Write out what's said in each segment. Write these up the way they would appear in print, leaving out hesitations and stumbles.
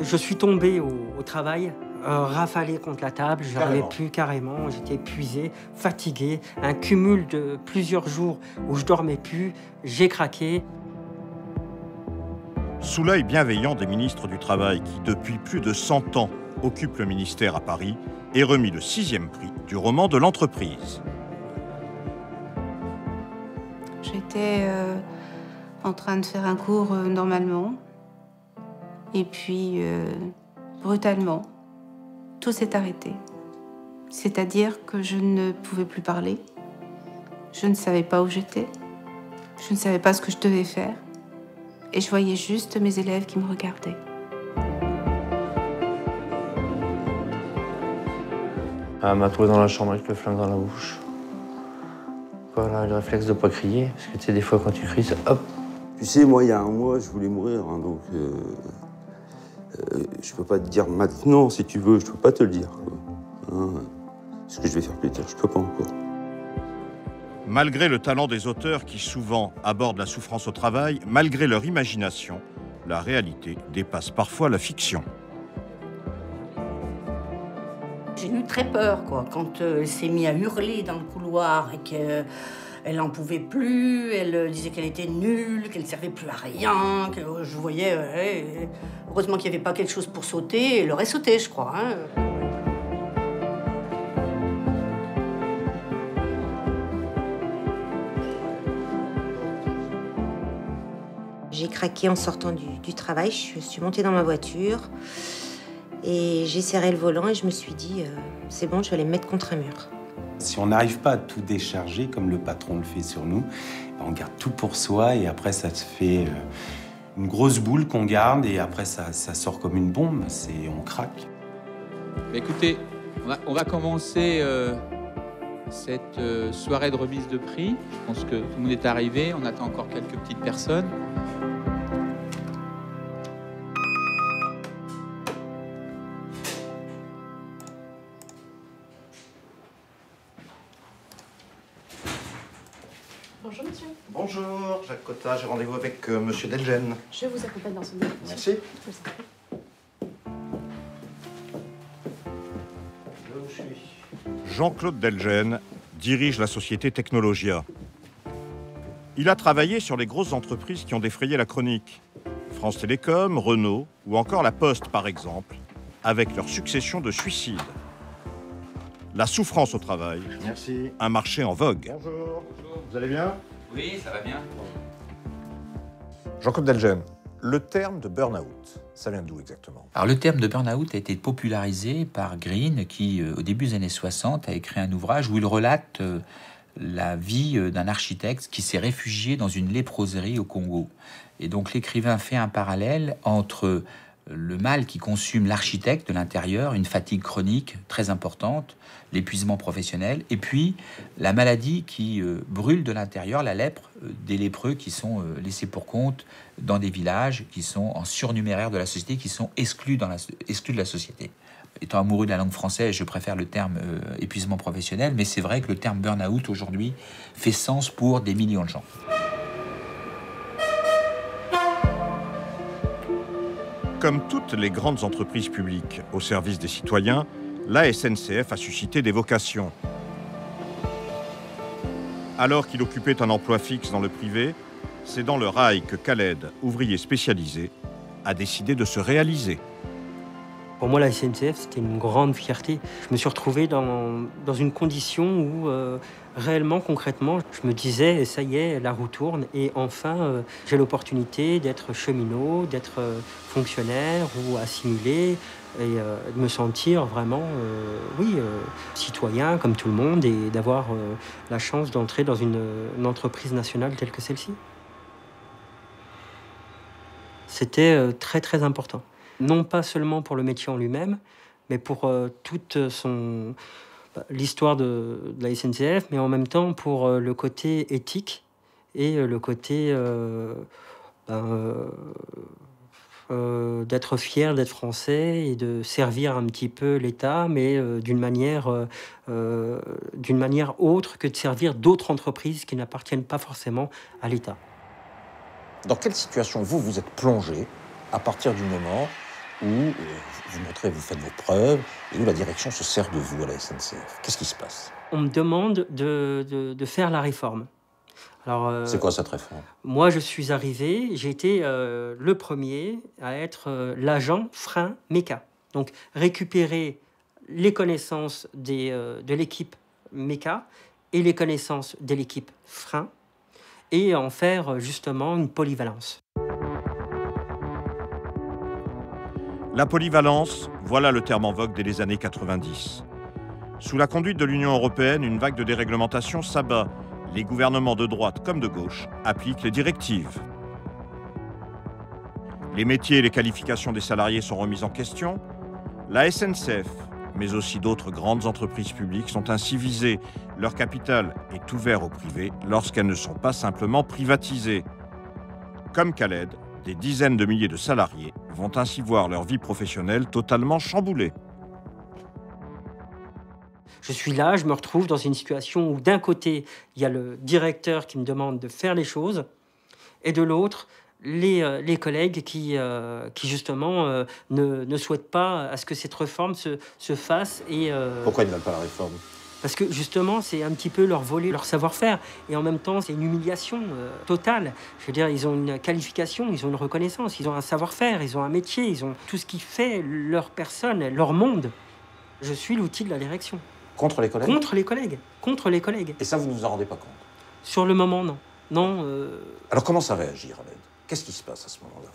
Je suis tombé au travail, rafalé contre la table, je n'arrivais plus carrément, j'étais épuisé, fatigué, un cumul de plusieurs jours où je dormais plus, j'ai craqué. Sous l'œil bienveillant des ministres du Travail qui, depuis plus de 100 ans, occupent le ministère à Paris, est remis le 6e prix du roman de l'entreprise. J'étais en train de faire un cours normalement. Et puis, brutalement, tout s'est arrêté. C'est-à-dire que je ne pouvais plus parler. Je ne savais pas où j'étais. Je ne savais pas ce que je devais faire. Et je voyais juste mes élèves qui me regardaient. Elle m'a trouvé dans la chambre avec le flingue dans la bouche. Voilà, le réflexe de ne pas crier. Parce que tu sais, des fois, quand tu cries, ça, hop. Tu sais, moi, il y a un mois, je voulais mourir, hein, donc... je peux pas te dire maintenant, si tu veux, je peux pas te le dire. Hein, ce que je vais faire plus tard, je peux pas encore. Malgré le talent des auteurs qui souvent abordent la souffrance au travail, malgré leur imagination, la réalité dépasse parfois la fiction. J'ai eu très peur, quoi, quand elle s'est mise à hurler dans le couloir et qu'elle n'en pouvait plus, elle disait qu'elle était nulle, qu'elle ne servait plus à rien, que je voyais... heureusement qu'il n'y avait pas quelque chose pour sauter, elle aurait sauté, je crois. Hein. J'ai craqué en sortant du travail, je suis montée dans ma voiture et j'ai serré le volant et je me suis dit, c'est bon, je vais aller me mettre contre un mur. Si on n'arrive pas à tout décharger, comme le patron le fait sur nous, on garde tout pour soi et après ça se fait une grosse boule qu'on garde et après ça sort comme une bombe, on craque. Écoutez, on va commencer cette soirée de remise de prix. Je pense que tout le monde est arrivé, on attend encore quelques petites personnes. Bonjour monsieur. Bonjour, Jacques Cotta, j'ai rendez-vous avec monsieur Delgen. Je vous accompagne dans son bureau. Merci. Je vous en prie. Je suis. Jean-Claude Delgen dirige la société Technologia. Il a travaillé sur les grosses entreprises qui ont défrayé la chronique. France Télécom, Renault ou encore La Poste par exemple, avec leur succession de suicides. La souffrance au travail, Merci. un marché en vogue. Bonjour. Vous allez bien? Oui, ça va bien. Jean-Claude Delgen, le terme de burn-out, ça vient d'où exactement? Alors le terme de burn-out a été popularisé par Green qui, au début des années 60, a écrit un ouvrage où il relate la vie d'un architecte qui s'est réfugié dans une léproserie au Congo. Et donc l'écrivain fait un parallèle entre le mal qui consume l'architecte de l'intérieur, une fatigue chronique très importante, l'épuisement professionnel, et puis la maladie qui brûle de l'intérieur, la lèpre, des lépreux qui sont laissés pour compte dans des villages, qui sont en surnuméraire de la société, qui sont exclus de la société. Étant amoureux de la langue française, je préfère le terme épuisement professionnel, mais c'est vrai que le terme burn-out aujourd'hui fait sens pour des millions de gens. Comme toutes les grandes entreprises publiques au service des citoyens, la SNCF a suscité des vocations. Alors qu'il occupait un emploi fixe dans le privé, c'est dans le rail que Khaled, ouvrier spécialisé, a décidé de se réaliser. Pour moi, la SNCF, c'était une grande fierté. Je me suis retrouvé dans une condition où, réellement, concrètement, je me disais, ça y est, la roue tourne. Et enfin, j'ai l'opportunité d'être cheminot, d'être fonctionnaire ou assimilé. Et de me sentir vraiment, citoyen comme tout le monde. Et d'avoir la chance d'entrer dans une entreprise nationale telle que celle-ci. C'était très, très important. Non pas seulement pour le métier en lui-même, mais pour toute l'histoire de la SNCF, mais en même temps pour le côté éthique et le côté d'être fier d'être français et de servir un petit peu l'État, mais d'une manière autre que de servir d'autres entreprises qui n'appartiennent pas forcément à l'État. Dans quelle situation vous êtes plongé à partir du moment où vous montrez, vous faites vos preuves, et où la direction se sert de vous à la SNCF. Qu'est-ce qui se passe? On me demande de faire la réforme. Alors, c'est quoi cette réforme? Moi, je suis arrivé, j'ai été le premier à être l'agent frein méca. Donc, récupérer les connaissances de l'équipe méca et les connaissances de l'équipe frein et en faire justement une polyvalence. La polyvalence, voilà le terme en vogue dès les années 90. Sous la conduite de l'Union européenne, une vague de déréglementation s'abat. Les gouvernements de droite comme de gauche appliquent les directives. Les métiers et les qualifications des salariés sont remis en question. La SNCF, mais aussi d'autres grandes entreprises publiques sont ainsi visées. Leur capital est ouvert au privé lorsqu'elles ne sont pas simplement privatisées. Comme Khaled, des dizaines de milliers de salariés vont ainsi voir leur vie professionnelle totalement chamboulée. Je suis là, je me retrouve dans une situation où d'un côté, il y a le directeur qui me demande de faire les choses, et de l'autre, les collègues qui justement ne souhaitent pas à ce que cette réforme se fasse. Pourquoi ils ne veulent pas la réforme? Parce que justement, c'est un petit peu leur voler leur savoir-faire. Et en même temps, c'est une humiliation totale. Je veux dire, ils ont une qualification, ils ont une reconnaissance, ils ont un savoir-faire, ils ont un métier, ils ont tout ce qui fait leur personne, leur monde. Je suis l'outil de la direction. Contre les collègues? Contre les collègues. Contre les collègues. Et ça, vous ne vous en rendez pas compte? Sur le moment, non. Non. Alors comment ça réagit, Khaled? Qu'est-ce qui se passe à ce moment-là?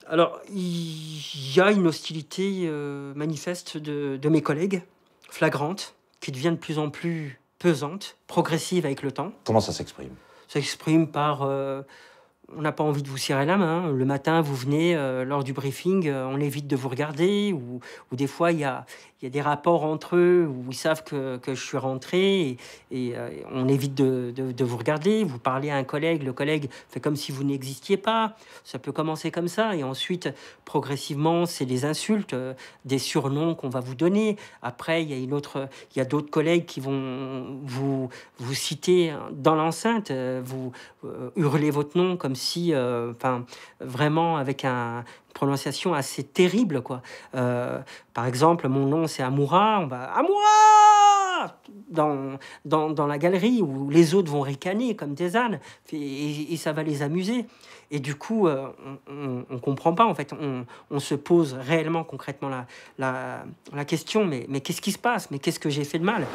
Alors, il y a une hostilité manifeste de mes collègues, flagrante, qui devient de plus en plus pesante, progressive avec le temps. Comment ça s'exprime? Ça s'exprime par... on n'a pas envie de vous serrer la main. Le matin, vous venez, lors du briefing, on évite de vous regarder. Ou des fois, il y a des rapports entre eux où ils savent que je suis rentré et on évite de vous regarder. Vous parlez à un collègue, le collègue fait comme si vous n'existiez pas. Ça peut commencer comme ça. Et ensuite, progressivement, c'est des insultes, des surnoms qu'on va vous donner. Après, il y a d'autres collègues qui vont vous citer dans l'enceinte, vous hurler votre nom comme si, vraiment avec une prononciation assez terrible, quoi. Par exemple, mon nom c'est Amoura, on va Amoura dans la galerie où les autres vont ricaner comme des ânes et ça va les amuser. Et du coup, on comprend pas en fait. On se pose réellement, concrètement la question. Mais qu'est-ce qui se passe? Mais qu'est-ce que j'ai fait de mal?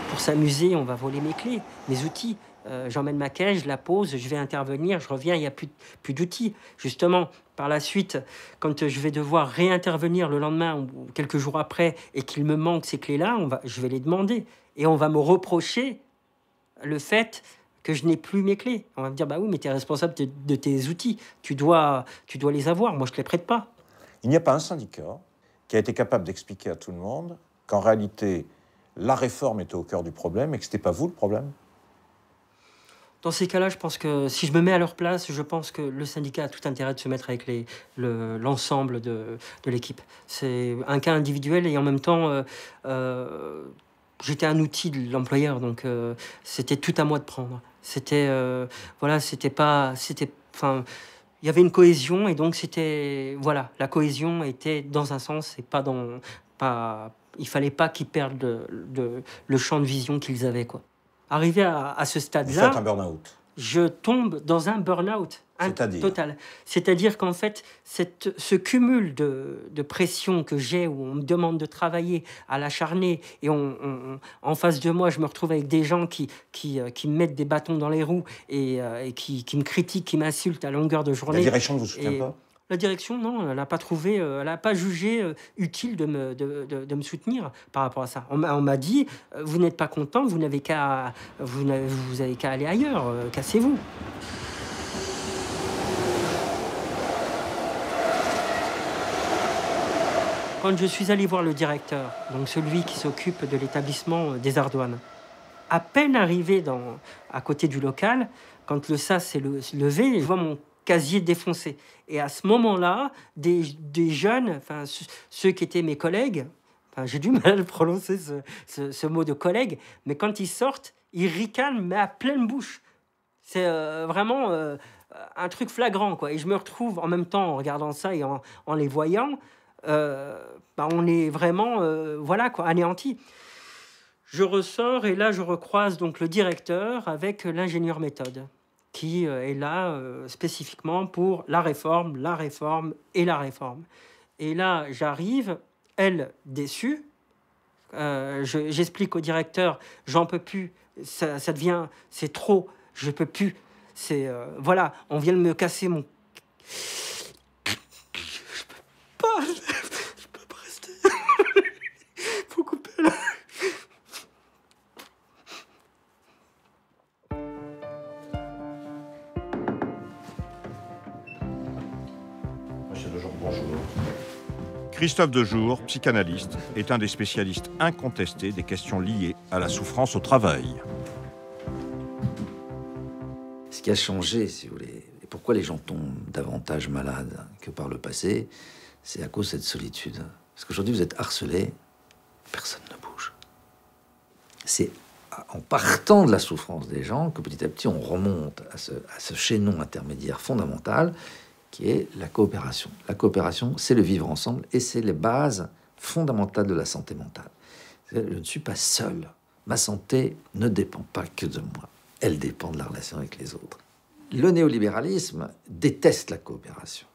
Pour s'amuser, on va voler mes clés, mes outils. J'emmène ma caisse, je la pose, je vais intervenir, je reviens, il n'y a plus d'outils. Justement, par la suite, quand je vais devoir réintervenir le lendemain ou quelques jours après et qu'il me manque ces clés-là, je vais les demander. Et on va me reprocher le fait que je n'ai plus mes clés. On va me dire, bah oui, mais tu es responsable de tes outils. Tu dois les avoir. Moi, je ne les prête pas. Il n'y a pas un syndicat qui a été capable d'expliquer à tout le monde qu'en réalité, la réforme était au cœur du problème et que ce n'était pas vous le problème? Dans ces cas-là, je pense que si je me mets à leur place, je pense que le syndicat a tout intérêt de se mettre avec l'ensemble de l'équipe. C'est un cas individuel et en même temps, j'étais un outil de l'employeur, donc c'était tout à moi de prendre. C'était, il y avait une cohésion et donc la cohésion était dans un sens et il fallait pas qu'ils perdent le champ de vision qu'ils avaient, quoi. Arrivé à ce stade-là, vous faites un burn-out. Je tombe dans un burn-out total. C'est-à-dire qu'en fait, ce cumul de pression que j'ai, où on me demande de travailler à l'acharné, et en face de moi, je me retrouve avec des gens qui me mettent des bâtons dans les roues et qui me critiquent, qui m'insultent à longueur de journée. La direction ne vous soutient pas? La direction, non, elle n'a pas trouvé, elle n'a pas jugé utile de me soutenir par rapport à ça. On m'a dit, vous n'êtes pas content, vous avez qu'à aller ailleurs, cassez-vous. Quand je suis allé voir le directeur, donc celui qui s'occupe de l'établissement des Ardoines, à peine arrivé à côté du local, quand le sas s'est levé, je vois mon casier défoncé. Et à ce moment-là, des jeunes, ceux qui étaient mes collègues, j'ai du mal à prononcer ce mot de collègue, mais quand ils sortent, ils ricanent, mais à pleine bouche. C'est vraiment un truc flagrant, quoi. Et je me retrouve en même temps, en regardant ça et en les voyant, on est vraiment, voilà, quoi, anéanti. Je ressors et là, je recroise donc le directeur avec l'ingénieur méthode qui est là spécifiquement pour la réforme et la réforme. Et là, j'arrive, elle, déçue. J'explique au directeur, j'en peux plus, ça devient, c'est trop, je peux plus. C'est voilà, on vient de me casser mon. Je peux pas rester. Faut couper là. Monsieur Dejour, bonjour. Christophe Dejour, psychanalyste, est un des spécialistes incontestés des questions liées à la souffrance au travail. Ce qui a changé, si vous voulez, et pourquoi les gens tombent davantage malades que par le passé, c'est à cause de cette solitude. Parce qu'aujourd'hui, vous êtes harcelé, personne ne bouge. C'est en partant de la souffrance des gens que petit à petit on remonte à ce chaînon intermédiaire fondamental qui est la coopération. La coopération, c'est le vivre ensemble et c'est les bases fondamentales de la santé mentale. Je ne suis pas seul. Ma santé ne dépend pas que de moi. Elle dépend de la relation avec les autres. Le néolibéralisme déteste la coopération.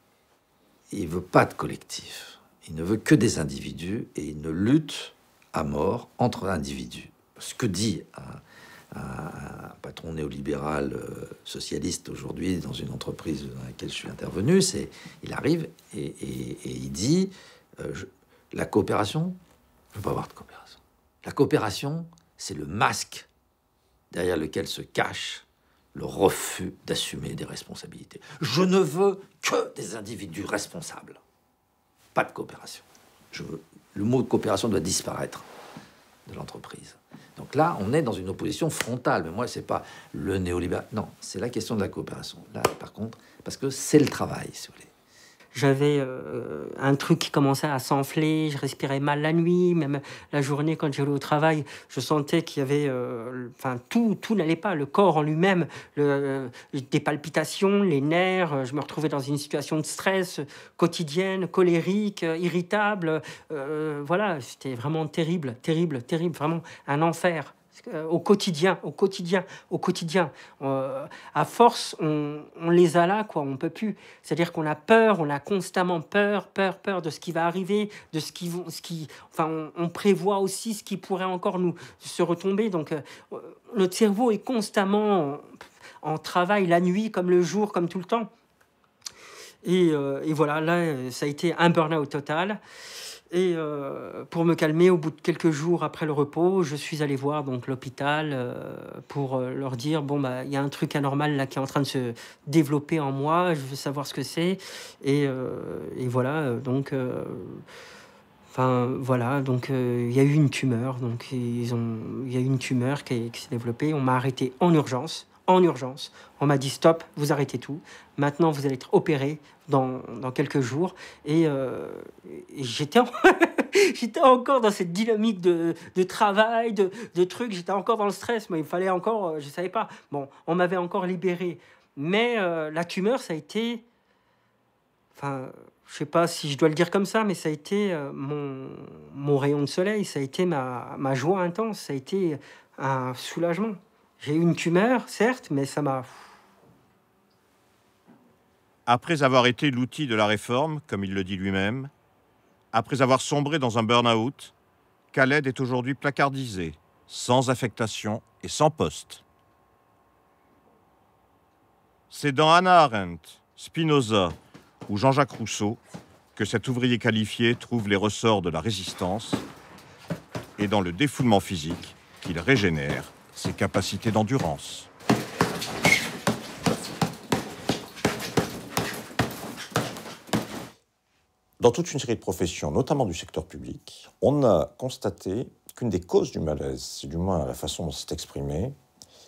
Il ne veut pas de collectif. Il ne veut que des individus et il ne lutte à mort entre individus. Ce que dit un patron néolibéral socialiste aujourd'hui dans une entreprise dans laquelle je suis intervenu, c'est il arrive et il dit la coopération, je ne veux pas avoir de coopération. La coopération, c'est le masque derrière lequel se cache le refus d'assumer des responsabilités. Je ne veux que des individus responsables. Pas de coopération. Le mot de coopération doit disparaître de l'entreprise. Donc là, on est dans une opposition frontale. Mais moi, c'est pas le néolibéral. Non, c'est la question de la coopération. Là, par contre, parce que c'est le travail, si vous voulez. J'avais un truc qui commençait à s'enfler, je respirais mal la nuit, même la journée quand j'allais au travail, je sentais qu'il y avait, tout n'allait pas, le corps en lui-même, des palpitations, les nerfs, je me retrouvais dans une situation de stress quotidienne, colérique, irritable, voilà, c'était vraiment terrible, vraiment un enfer. Au quotidien. À force, on les a là, quoi. On peut plus. C'est-à-dire qu'on a peur, on a constamment peur de ce qui va arriver, de on prévoit aussi ce qui pourrait encore nous se retomber. Donc, notre cerveau est constamment en travail la nuit, comme le jour, comme tout le temps. Et voilà, là, ça a été un burn-out total. Et pour me calmer, au bout de quelques jours après le repos, je suis allé voir donc l'hôpital pour leur dire bon il y a un truc anormal là qui est en train de se développer en moi. Je veux savoir ce que c'est. Et voilà donc. Voilà, donc il y a eu une tumeur. Donc il y a eu une tumeur qui s'est développée. On m'a arrêté en urgence. On m'a dit stop, vous arrêtez tout. Maintenant, vous allez être opéré dans quelques jours. Et j'étais encore dans cette dynamique de travail, de trucs. J'étais encore dans le stress. Mais il fallait encore, je savais pas. Bon, on m'avait encore libéré. Mais la tumeur, ça a été... je sais pas si je dois le dire comme ça, mais ça a été mon rayon de soleil. Ça a été ma joie intense. Ça a été un soulagement. J'ai eu une tumeur, certes, mais ça m'a... Après avoir été l'outil de la réforme, comme il le dit lui-même, après avoir sombré dans un burn-out, Khaled est aujourd'hui placardisé, sans affectation et sans poste. C'est dans Hannah Arendt, Spinoza ou Jean-Jacques Rousseau que cet ouvrier qualifié trouve les ressorts de la résistance et dans le défoulement physique qu'il régénère ses capacités d'endurance. Dans toute une série de professions, notamment du secteur public, on a constaté qu'une des causes du malaise, c'est du moins la façon dont c'est exprimé,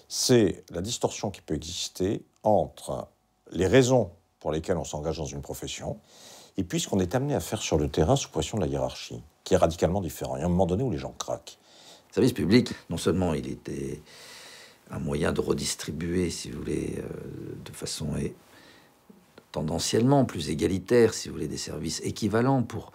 c'est la distorsion qui peut exister entre les raisons pour lesquelles on s'engage dans une profession et puis ce qu'on est amené à faire sur le terrain sous pression de la hiérarchie, qui est radicalement différent. Il y a un moment donné où les gens craquent. Le service public, non seulement il était un moyen de redistribuer, si vous voulez, de façon tendanciellement plus égalitaire, si vous voulez, des services équivalents pour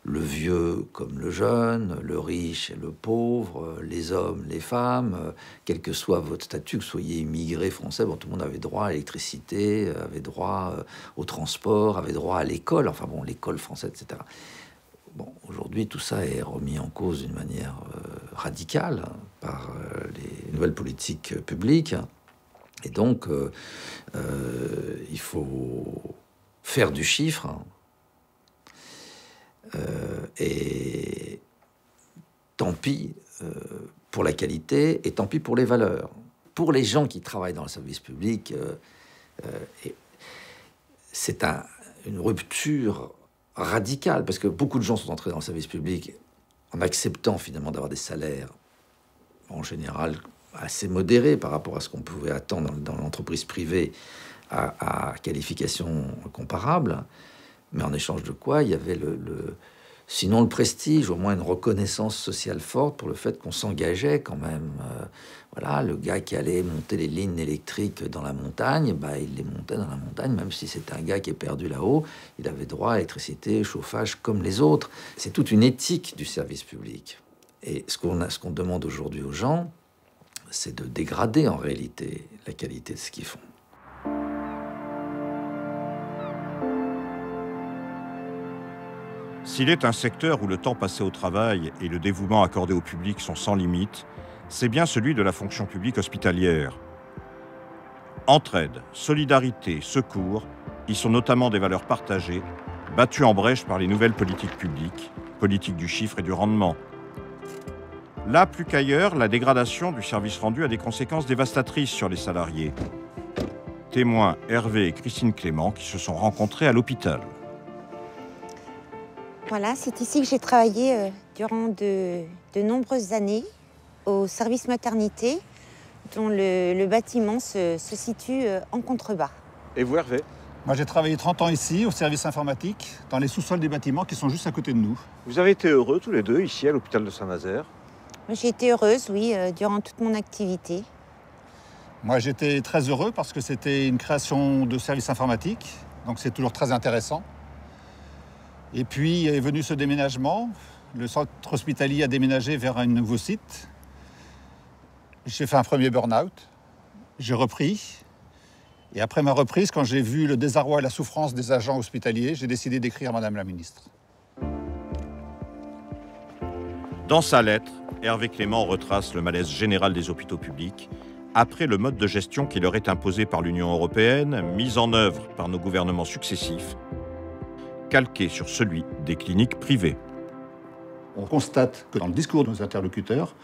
le vieux comme le jeune, le riche et le pauvre, les hommes, les femmes, quel que soit votre statut, que vous soyez immigré français, bon, tout le monde avait droit à l'électricité, avait droit au transport, avait droit à l'école, enfin bon, l'école française, etc. Bon, aujourd'hui, tout ça est remis en cause d'une manière radicale par les nouvelles politiques publiques. Et donc, il faut faire du chiffre. Et tant pis pour la qualité et tant pis pour les valeurs. Pour les gens qui travaillent dans le service public, c'est une rupture radicale, parce que beaucoup de gens sont entrés dans le service public en acceptant finalement d'avoir des salaires en général assez modérés par rapport à ce qu'on pouvait attendre dans l'entreprise privée à qualification comparable, mais en échange de quoi il y avait sinon le prestige, au moins une reconnaissance sociale forte pour le fait qu'on s'engageait quand même. Voilà, le gars qui allait monter les lignes électriques dans la montagne, bah, il les montait dans la montagne, même si c'était un gars qui est perdu là-haut, il avait droit à électricité, chauffage comme les autres. C'est toute une éthique du service public. Et ce qu'on demande aujourd'hui aux gens, c'est de dégrader en réalité la qualité de ce qu'ils font. S'il est un secteur où le temps passé au travail et le dévouement accordé au public sont sans limite, c'est bien celui de la fonction publique hospitalière. Entraide, solidarité, secours y sont notamment des valeurs partagées, battues en brèche par les nouvelles politiques publiques, politiques du chiffre et du rendement. Là, plus qu'ailleurs, la dégradation du service rendu a des conséquences dévastatrices sur les salariés. Témoins Hervé et Christine Clément qui se sont rencontrés à l'hôpital. Voilà, c'est ici que j'ai travaillé durant de nombreuses années au service maternité, dont le bâtiment se situe en contrebas. Et vous, Hervé? Moi, j'ai travaillé 30 ans ici, au service informatique, dans les sous-sols des bâtiments qui sont juste à côté de nous. Vous avez été heureux tous les deux ici à l'hôpital de Saint-Nazaire? J'ai été heureuse, oui, durant toute mon activité. Moi, j'étais très heureux parce que c'était une création de service informatique, donc c'est toujours très intéressant. Et puis est venu ce déménagement. Le centre hospitalier a déménagé vers un nouveau site. J'ai fait un premier burn-out. J'ai repris. Et après ma reprise, quand j'ai vu le désarroi et la souffrance des agents hospitaliers, j'ai décidé d'écrire à Madame la Ministre. Dans sa lettre, Hervé Clément retrace le malaise général des hôpitaux publics après le mode de gestion qui leur est imposé par l'Union européenne, mis en œuvre par nos gouvernements successifs, calqué sur celui des cliniques privées. On constate que dans le discours de nos interlocuteurs,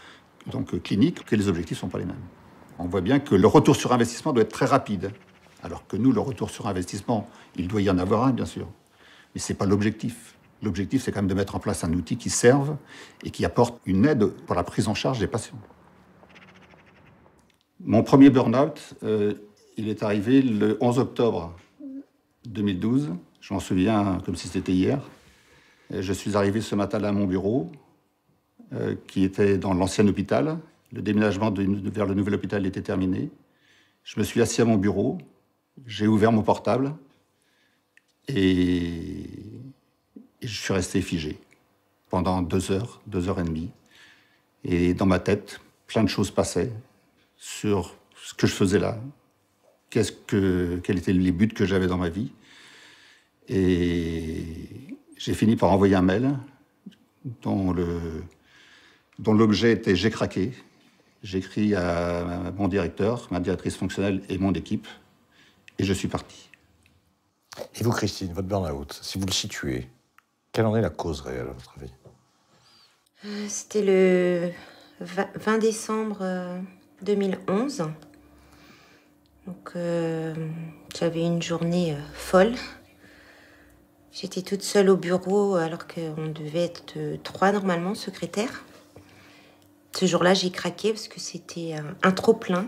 donc cliniques, que les objectifs ne sont pas les mêmes. On voit bien que le retour sur investissement doit être très rapide, alors que nous, le retour sur investissement, il doit y en avoir un, bien sûr. Mais ce n'est pas l'objectif. L'objectif, c'est quand même de mettre en place un outil qui serve et qui apporte une aide pour la prise en charge des patients. Mon premier burn-out, il est arrivé le 11 octobre 2012. Je m'en souviens comme si c'était hier. Je suis arrivé ce matin-là à mon bureau, qui était dans l'ancien hôpital. Le déménagement vers le nouvel hôpital était terminé. Je me suis assis à mon bureau, j'ai ouvert mon portable et je suis resté figé pendant 2 heures, 2 heures et demie. Et dans ma tête, plein de choses passaient sur ce que je faisais là, quels étaient les buts que j'avais dans ma vie. Et j'ai fini par envoyer un mail dont l'objet était « J'ai craqué ». J'ai écrit à mon directeur, ma directrice fonctionnelle et mon équipe, et je suis parti. Et vous, Christine, votre burn-out, si vous le situez, quelle en est la cause réelle, à votre avis? C'était le 20 décembre 2011. Donc, j'avais une journée folle. J'étais toute seule au bureau alors qu'on devait être 3 normalement, secrétaires. Ce jour-là, j'ai craqué parce que c'était un trop-plein.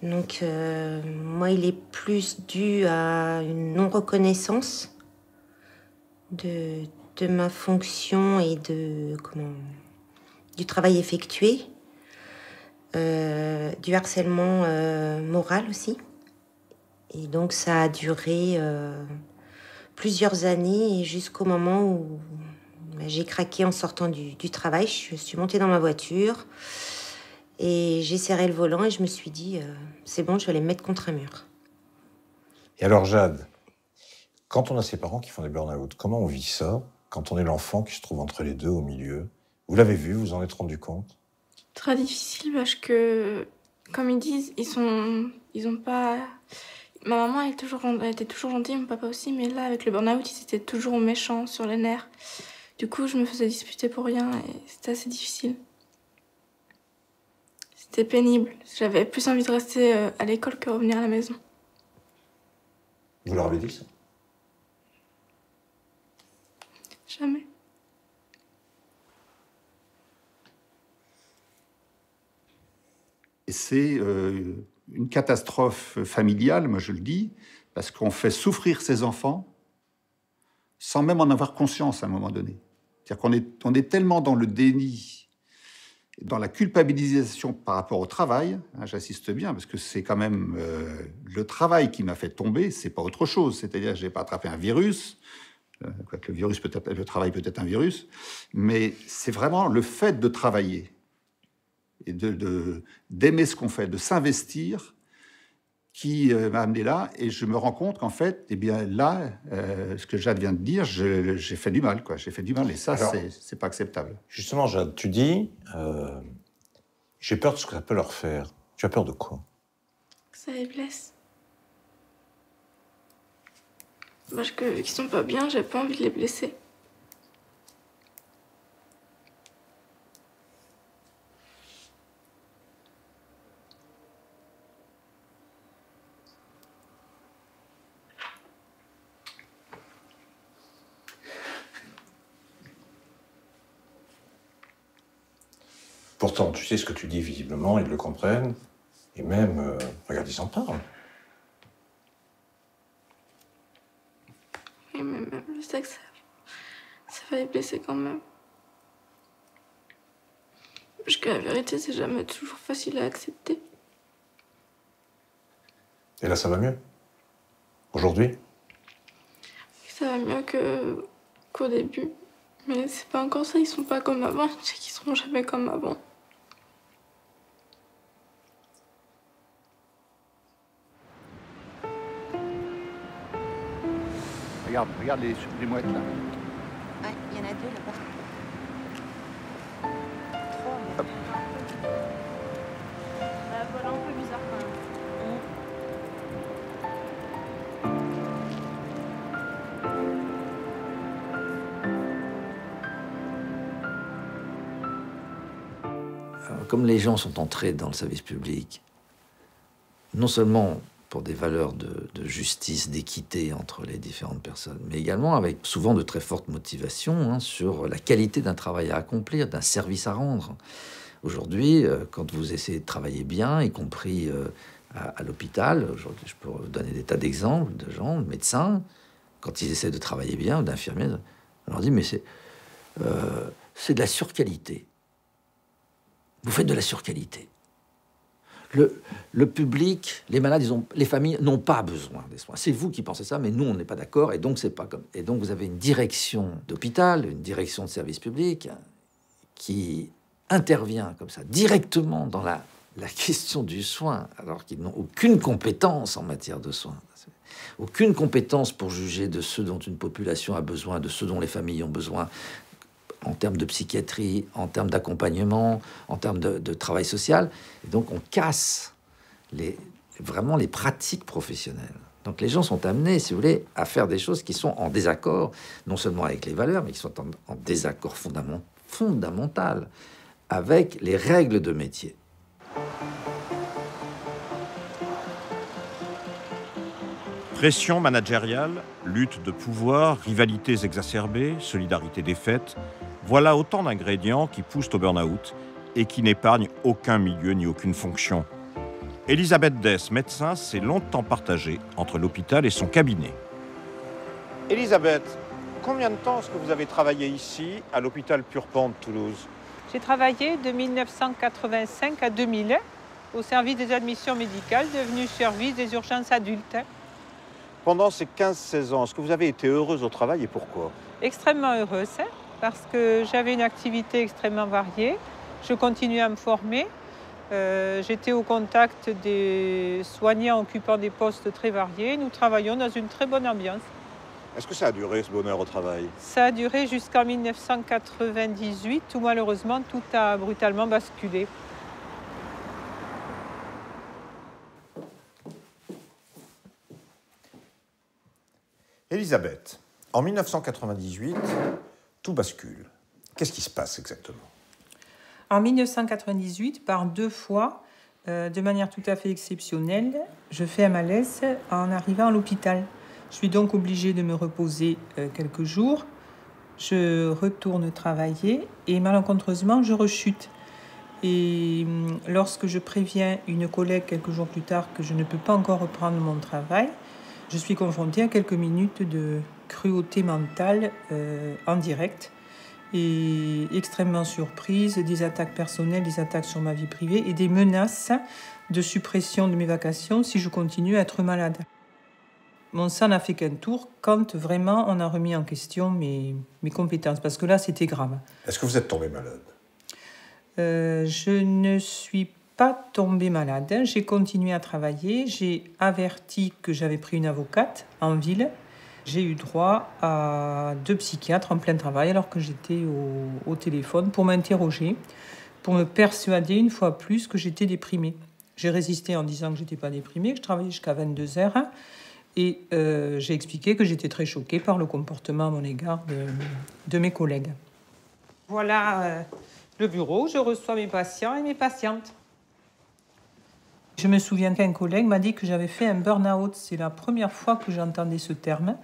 Donc, moi, il est plus dû à une non-reconnaissance de ma fonction et du travail effectué. Du harcèlement moral aussi. Et donc ça a duré plusieurs années et jusqu'au moment où j'ai craqué en sortant du travail. Je suis montée dans ma voiture et j'ai serré le volant et je me suis dit c'est bon, je vais aller me mettre contre un mur. Et alors Jade, quand on a ses parents qui font des burn-out, comment on vit ça quand on est l'enfant qui se trouve entre les deux, au milieu? Vous l'avez vu, vous en êtes rendu compte? Très difficile parce que, comme ils disent, ils ont pas... Ma maman, elle était toujours gentille, mon papa aussi, mais là, avec le burn-out, ils étaient toujours méchants, sur les nerfs. Du coup, je me faisais disputer pour rien et c'était assez difficile. C'était pénible. J'avais plus envie de rester à l'école que revenir à la maison. Vous leur avez dit ça? Jamais. Et c'est une catastrophe familiale, moi je le dis, parce qu'on fait souffrir ses enfants sans même en avoir conscience à un moment donné. C'est-à-dire qu'on est tellement dans le déni, dans la culpabilisation par rapport au travail, hein, j'insiste bien, parce que c'est quand même le travail qui m'a fait tomber, c'est pas autre chose. C'est-à-dire que j'ai pas attrapé un virus, quoique le travail peut être un virus, mais c'est vraiment le fait de travailler et d'aimer ce qu'on fait, de s'investir, qui m'a amené là. Et je me rends compte qu'en fait, eh bien là, ce que Jade vient de dire, j'ai fait du mal, quoi. J'ai fait du mal, et ça, c'est pas acceptable. Justement, Jade, tu dis, j'ai peur de ce que ça peut leur faire. Tu as peur de quoi? Que ça les blesse. Parce que vu qu'ils sont pas bien, j'ai pas envie de les blesser. Pourtant, tu sais ce que tu dis visiblement, ils le comprennent, et même, regarde, ils en parlent. Oui, mais même je sais que ça va les blesser quand même. Parce que la vérité, c'est jamais toujours facile à accepter. Et là, ça va mieux? Aujourd'hui? Ça va mieux qu'au début. Mais c'est pas encore ça, ils sont pas comme avant. Je sais qu'ils seront jamais comme avant. Regarde les mouettes là. Ouais, il y en a deux là-bas. Hop. Voilà, un peu bizarre quand même. Comme les gens sont entrés dans le service public, non seulement pour des valeurs de justice, d'équité entre les différentes personnes, mais également avec souvent de très fortes motivations sur la qualité d'un travail à accomplir, d'un service à rendre. Aujourd'hui, quand vous essayez de travailler bien, y compris à l'hôpital, aujourd'hui, je peux vous donner des tas d'exemples de gens, de médecins, quand ils essaient de travailler bien, ou d'infirmiers, on leur dit, mais c'est de la surqualité. Vous faites de la surqualité. Le public, les malades, les familles n'ont pas besoin des soins. C'est vous qui pensez ça, mais nous, on n'est pas d'accord, et donc c'est pas comme. Et donc vous avez une direction d'hôpital, une direction de service public qui intervient comme ça directement dans la question du soin, alors qu'ils n'ont aucune compétence en matière de soins, aucune compétence pour juger de ce dont une population a besoin, de ce dont les familles ont besoin, en termes de psychiatrie, en termes d'accompagnement, en termes de travail social. Et donc, on casse vraiment les pratiques professionnelles. Donc, les gens sont amenés, si vous voulez, à faire des choses qui sont en désaccord, non seulement avec les valeurs, mais qui sont en désaccord fondamental avec les règles de métier. Pression managériale, lutte de pouvoir, rivalités exacerbées, solidarité défaite, voilà autant d'ingrédients qui poussent au burn-out et qui n'épargnent aucun milieu ni aucune fonction. Elisabeth Dess, médecin, s'est longtemps partagée entre l'hôpital et son cabinet. Elisabeth, combien de temps est-ce que vous avez travaillé ici, à l'hôpital Purpan de Toulouse? J'ai travaillé de 1985 à 2000 au service des admissions médicales, devenu service des urgences adultes. Pendant ces 15-16 ans, est-ce que vous avez été heureuse au travail et pourquoi? Extrêmement heureuse, parce que j'avais une activité extrêmement variée. Je continuais à me former. J'étais au contact des soignants occupant des postes très variés. Nous travaillions dans une très bonne ambiance. Est-ce que ça a duré, ce bonheur au travail? Ça a duré jusqu'en 1998, où malheureusement tout a brutalement basculé. Elisabeth, en 1998, tout bascule. Qu'est-ce qui se passe exactement? En 1998, par 2 fois, de manière tout à fait exceptionnelle, je fais un malaise en arrivant à l'hôpital. Je suis donc obligée de me reposer quelques jours. Je retourne travailler et malencontreusement, je rechute. Et lorsque je préviens une collègue quelques jours plus tard que je ne peux pas encore reprendre mon travail, je suis confrontée à quelques minutes de cruauté mentale en direct et extrêmement surprise, des attaques personnelles, des attaques sur ma vie privée et des menaces de suppression de mes vacations si je continue à être malade. Mon sang n'a fait qu'un tour quand vraiment on a remis en question mes compétences, parce que là c'était grave. Est-ce que vous êtes tombée malade? Je ne suis pas tombée malade. J'ai continué à travailler. J'ai averti que j'avais pris une avocate en ville. J'ai eu droit à 2 psychiatres en plein travail alors que j'étais au téléphone pour m'interroger, pour me persuader une fois plus que j'étais déprimée. J'ai résisté en disant que je n'étais pas déprimée, que je travaillais jusqu'à 22 heures. Et j'ai expliqué que j'étais très choquée par le comportement à mon égard de mes collègues. Voilà le bureau où je reçois mes patients et mes patientes. Je me souviens qu'un collègue m'a dit que j'avais fait un burn-out. C'est la première fois que j'entendais ce terme.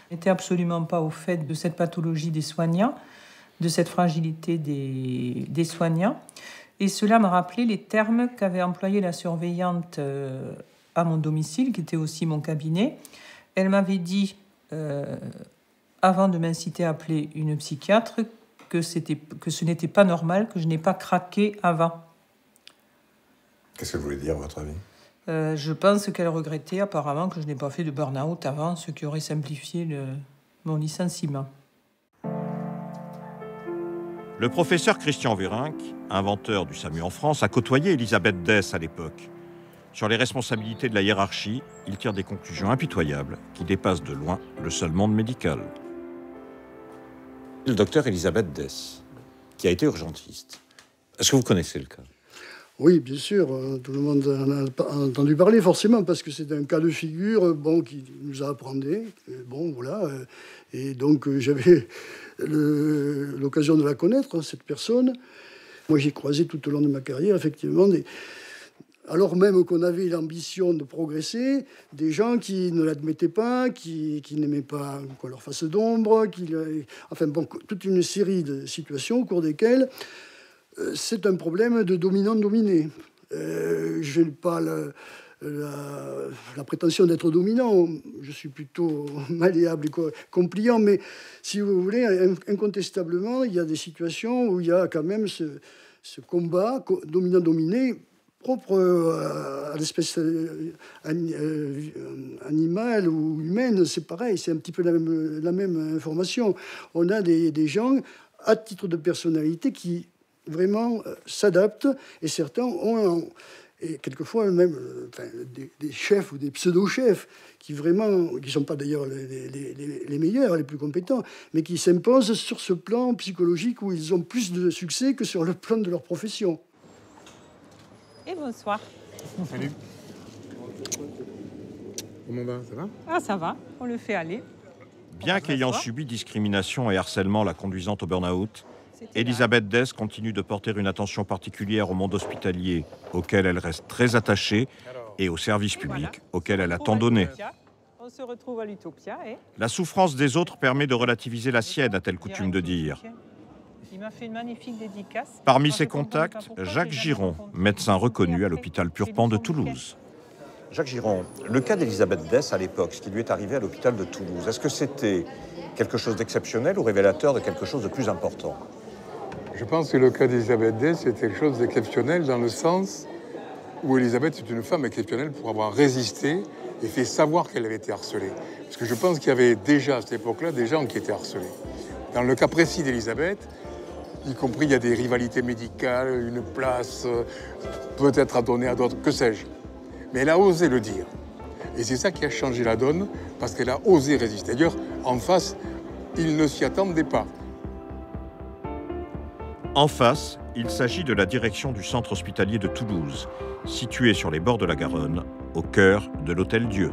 Je n'étais absolument pas au fait de cette pathologie des soignants, de cette fragilité des soignants. Et cela m'a rappelé les termes qu'avait employés la surveillante à mon domicile, qui était aussi mon cabinet. Elle m'avait dit, avant de m'inciter à appeler une psychiatre, que ce n'était pas normal, que je n'ai pas craqué avant. Qu'est-ce qu'elle voulait dire, à votre avis? Je pense qu'elle regrettait apparemment que je n'ai pas fait de burn-out avant, ce qui aurait simplifié mon licenciement. Le professeur Christian Vérinck, inventeur du SAMU en France, a côtoyé Elisabeth Dess à l'époque. Sur les responsabilités de la hiérarchie, il tire des conclusions impitoyables qui dépassent de loin le seul monde médical. Le docteur Elisabeth Dess, qui a été urgentiste. Est-ce que vous connaissez le cas? Oui, bien sûr. Tout le monde en a entendu parler, forcément, parce que c'est un cas de figure qui nous a appris. Voilà. Et donc, j'avais l'occasion de la connaître, cette personne. Moi, j'ai croisé tout au long de ma carrière, effectivement, alors même qu'on avait l'ambition de progresser, des gens qui ne l'admettaient pas, qui n'aimaient pas qu'on leur fasse d'ombre, toute une série de situations au cours desquelles c'est un problème de dominant-dominé. Je n'ai pas la prétention d'être dominant, je suis plutôt malléable et compliant, mais si vous voulez, incontestablement, il y a des situations où il y a quand même ce combat dominant-dominé propre à l'espèce animale ou humaine. C'est pareil, c'est un petit peu la même information. On a des gens, à titre de personnalité, qui vraiment s'adaptent, et certains ont, et quelquefois même des chefs ou des pseudo-chefs qui ne sont pas d'ailleurs les meilleurs, les plus compétents, mais qui s'imposent sur ce plan psychologique où ils ont plus de succès que sur le plan de leur profession. Et bonsoir. Salut. Comment va? Ça va? Ah, ça va, on le fait aller. Bien qu'ayant subi discrimination et harcèlement la conduisant au burn-out, Elisabeth Dess continue de porter une attention particulière au monde hospitalier, auquel elle reste très attachée, et au service public, auquel elle a tant donné. On se retrouve à l'Utopia. La souffrance des autres permet de relativiser la sienne, a-t-elle coutume de dire. Il m'a fait une magnifique dédicace. Parmi ses contacts, Jacques Giron, médecin reconnu à l'hôpital Purpan de Toulouse. Jacques Giron, le cas d'Elisabeth Dess à l'époque, ce qui lui est arrivé à l'hôpital de Toulouse, est-ce que c'était quelque chose d'exceptionnel ou révélateur de quelque chose de plus important? Je pense que le cas d'Elisabeth Dess est quelque chose d'exceptionnel dans le sens où Elisabeth est une femme exceptionnelle pour avoir résisté et fait savoir qu'elle avait été harcelée. Parce que je pense qu'il y avait déjà, à cette époque-là, des gens qui étaient harcelés. Dans le cas précis d'Elisabeth, y compris, il y a des rivalités médicales, une place peut-être à donner à d'autres, que sais-je. Mais elle a osé le dire. Et c'est ça qui a changé la donne, parce qu'elle a osé résister. D'ailleurs, en face, ils ne s'y attendaient pas. En face, il s'agit de la direction du centre hospitalier de Toulouse, situé sur les bords de la Garonne, au cœur de l'Hôtel Dieu.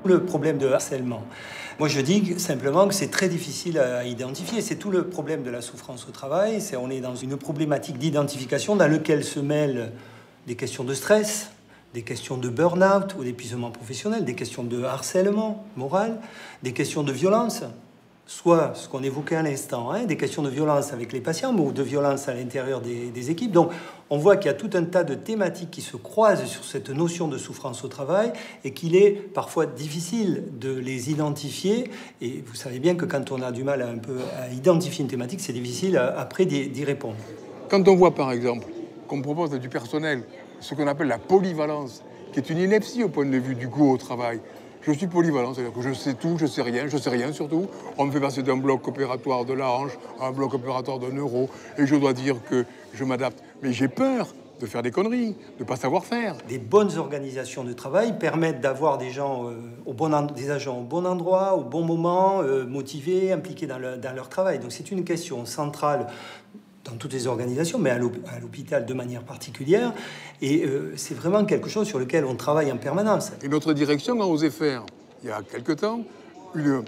Le problème de harcèlement, moi je dis simplement que c'est très difficile à identifier. C'est tout le problème de la souffrance au travail. On est dans une problématique d'identification dans laquelle se mêlent des questions de stress, des questions de burn-out ou d'épuisement professionnel, des questions de harcèlement moral, des questions de violence. Soit ce qu'on évoquait à l'instant, des questions de violence avec les patients ou de violence à l'intérieur des équipes. Donc on voit qu'il y a tout un tas de thématiques qui se croisent sur cette notion de souffrance au travail et qu'il est parfois difficile de les identifier. Et vous savez bien que quand on a du mal à identifier une thématique, c'est difficile après d'y répondre. Quand on voit par exemple qu'on propose du personnel ce qu'on appelle la polyvalence, qui est une ineptie au point de vue du goût au travail. Je suis polyvalent, c'est-à-dire que je sais tout, je sais rien surtout. On me fait passer d'un bloc opératoire de la hanche à un bloc opératoire de neuro, et je dois dire que je m'adapte. Mais j'ai peur de faire des conneries, de ne pas savoir faire. Des bonnes organisations de travail permettent d'avoir des gens, des agents au bon endroit, au bon moment, motivés, impliqués dans leur travail. Donc c'est une question centrale dans toutes les organisations, mais à l'hôpital de manière particulière. Et c'est vraiment quelque chose sur lequel on travaille en permanence. Et notre direction a osé faire, il y a quelque temps, un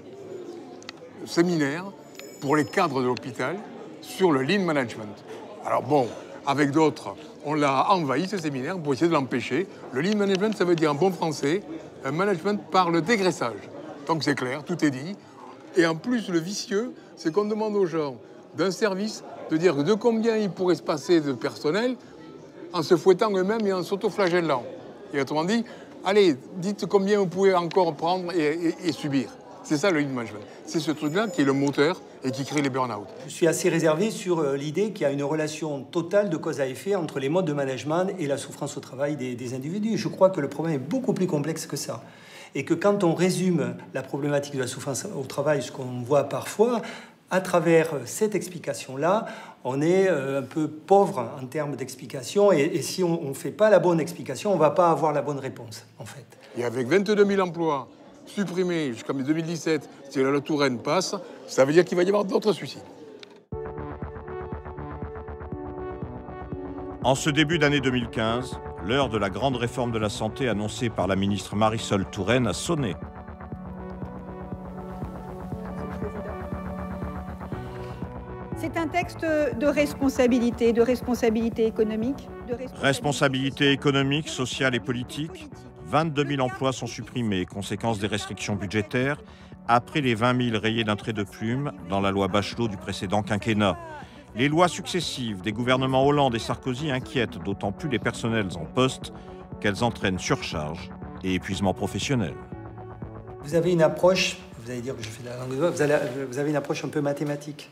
séminaire pour les cadres de l'hôpital sur le lean management. Alors bon, avec d'autres, on l'a envahi, ce séminaire, pour essayer de l'empêcher. Le lean management, ça veut dire en bon français, un management par le dégraissage. Donc c'est clair, tout est dit. Et en plus, le vicieux, c'est qu'on demande aux gens d'un service de dire de combien il pourrait se passer de personnel en se fouettant eux-mêmes et en s'autoflagellant. Et autrement dit, allez, dites combien vous pouvez encore prendre et subir. C'est ça le lean management. C'est ce truc-là qui est le moteur et qui crée les burn-out. Je suis assez réservé sur l'idée qu'il y a une relation totale de cause à effet entre les modes de management et la souffrance au travail des individus. Je crois que le problème est beaucoup plus complexe que ça. Et que quand on résume la problématique de la souffrance au travail, ce qu'on voit parfois, à travers cette explication-là, on est un peu pauvre en termes d'explication. Et si on ne fait pas la bonne explication, on ne va pas avoir la bonne réponse, en fait. Et avec 22 000 emplois supprimés jusqu'en 2017, si la Touraine passe, ça veut dire qu'il va y avoir d'autres suicides. En ce début d'année 2015, l'heure de la grande réforme de la santé annoncée par la ministre Marisol Touraine a sonné. C'est un texte de responsabilité économique. Responsabilité économique, sociale et politique. 22 000 emplois sont supprimés, conséquence des restrictions budgétaires, après les 20 000 rayés d'un trait de plume dans la loi Bachelot du précédent quinquennat. Les lois successives des gouvernements Hollande et Sarkozy inquiètent d'autant plus les personnels en poste qu'elles entraînent surcharge et épuisement professionnel. Vous avez une approche, vous allez dire que je fais de la langue de bois, vous avez une approche un peu mathématique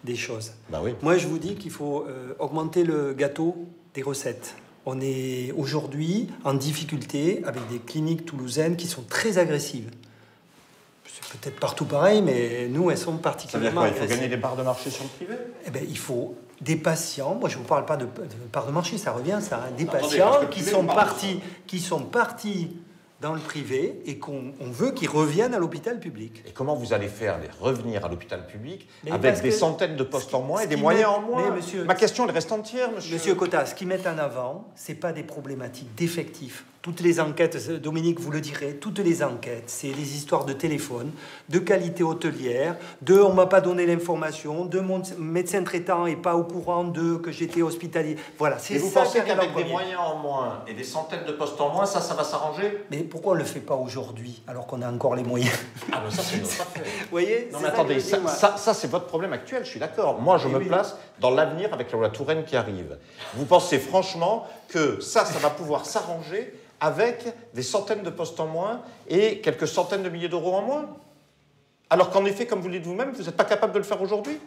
des choses. Bah oui. Moi, je vous dis qu'il faut augmenter le gâteau des recettes. On est aujourd'hui en difficulté avec des cliniques toulousaines qui sont très agressives. C'est peut-être partout pareil, mais nous, elles sont particulièrement agressives. Il faut gagner des parts de marché sur le privé? Eh bien, il faut des patients. Moi, je ne vous parle pas de parts de marché, ça revient, ça. Des patients qui sont partis dans le privé et qu'on veut qu'ils reviennent à l'hôpital public. Et comment vous allez faire les revenir à l'hôpital public mais avec des centaines de postes en moins et des moyens en moins? Ma question, elle reste entière, monsieur. Monsieur Cotta, ce qu'ils mettent en avant, ce n'est pas des problématiques d'effectifs. Toutes les enquêtes, Dominique, vous le direz, toutes les enquêtes, c'est des histoires de téléphone, de qualité hôtelière, de on ne m'a pas donné l'information, de mon médecin traitant n'est pas au courant de que j'étais hospitalier. Voilà, c'est ça. Et vous pensez qu'avec des moyens en moins et des centaines de postes en moins, ça va s'arranger? Mais pourquoi on ne le fait pas aujourd'hui, alors qu'on a encore les moyens? Ah ben ça, c'est une autre affaire. Vous voyez? Non mais attendez, ça c'est votre problème actuel, je suis d'accord. Moi, je me place dans l'avenir avec la loi Touraine qui arrive. Vous pensez franchement que ça va pouvoir s'arranger avec des centaines de postes en moins et quelques centaines de milliers d'euros en moins? Alors qu'en effet, comme vous le dites vous-même, vous n'êtes pas capable de le faire aujourd'hui?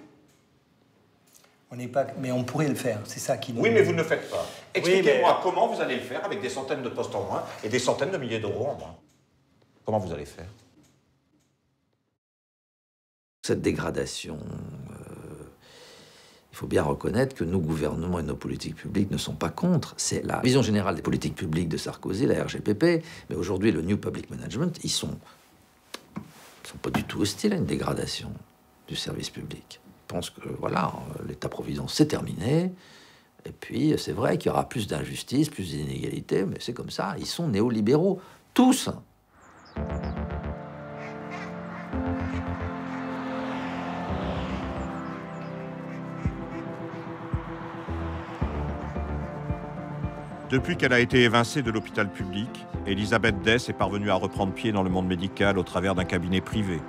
On n'est pas, mais on pourrait le faire, c'est ça qui nous... Oui, mais vous ne le faites pas. Expliquez-moi comment vous allez le faire avec des centaines de postes en moins et des centaines de milliers d'euros en moins. Comment vous allez faire? Cette dégradation, il faut bien reconnaître que nos gouvernements et nos politiques publiques ne sont pas contre. C'est la vision générale des politiques publiques de Sarkozy, la RGPP, mais aujourd'hui, le New Public Management, ils sont pas du tout hostiles à une dégradation du service public. Ils pensent que, voilà, l'État-providence, c'est terminé. Et puis, c'est vrai qu'il y aura plus d'injustice, plus d'inégalités, mais c'est comme ça. Ils sont néolibéraux, tous. Depuis qu'elle a été évincée de l'hôpital public, Elisabeth Dess est parvenue à reprendre pied dans le monde médical au travers d'un cabinet privé.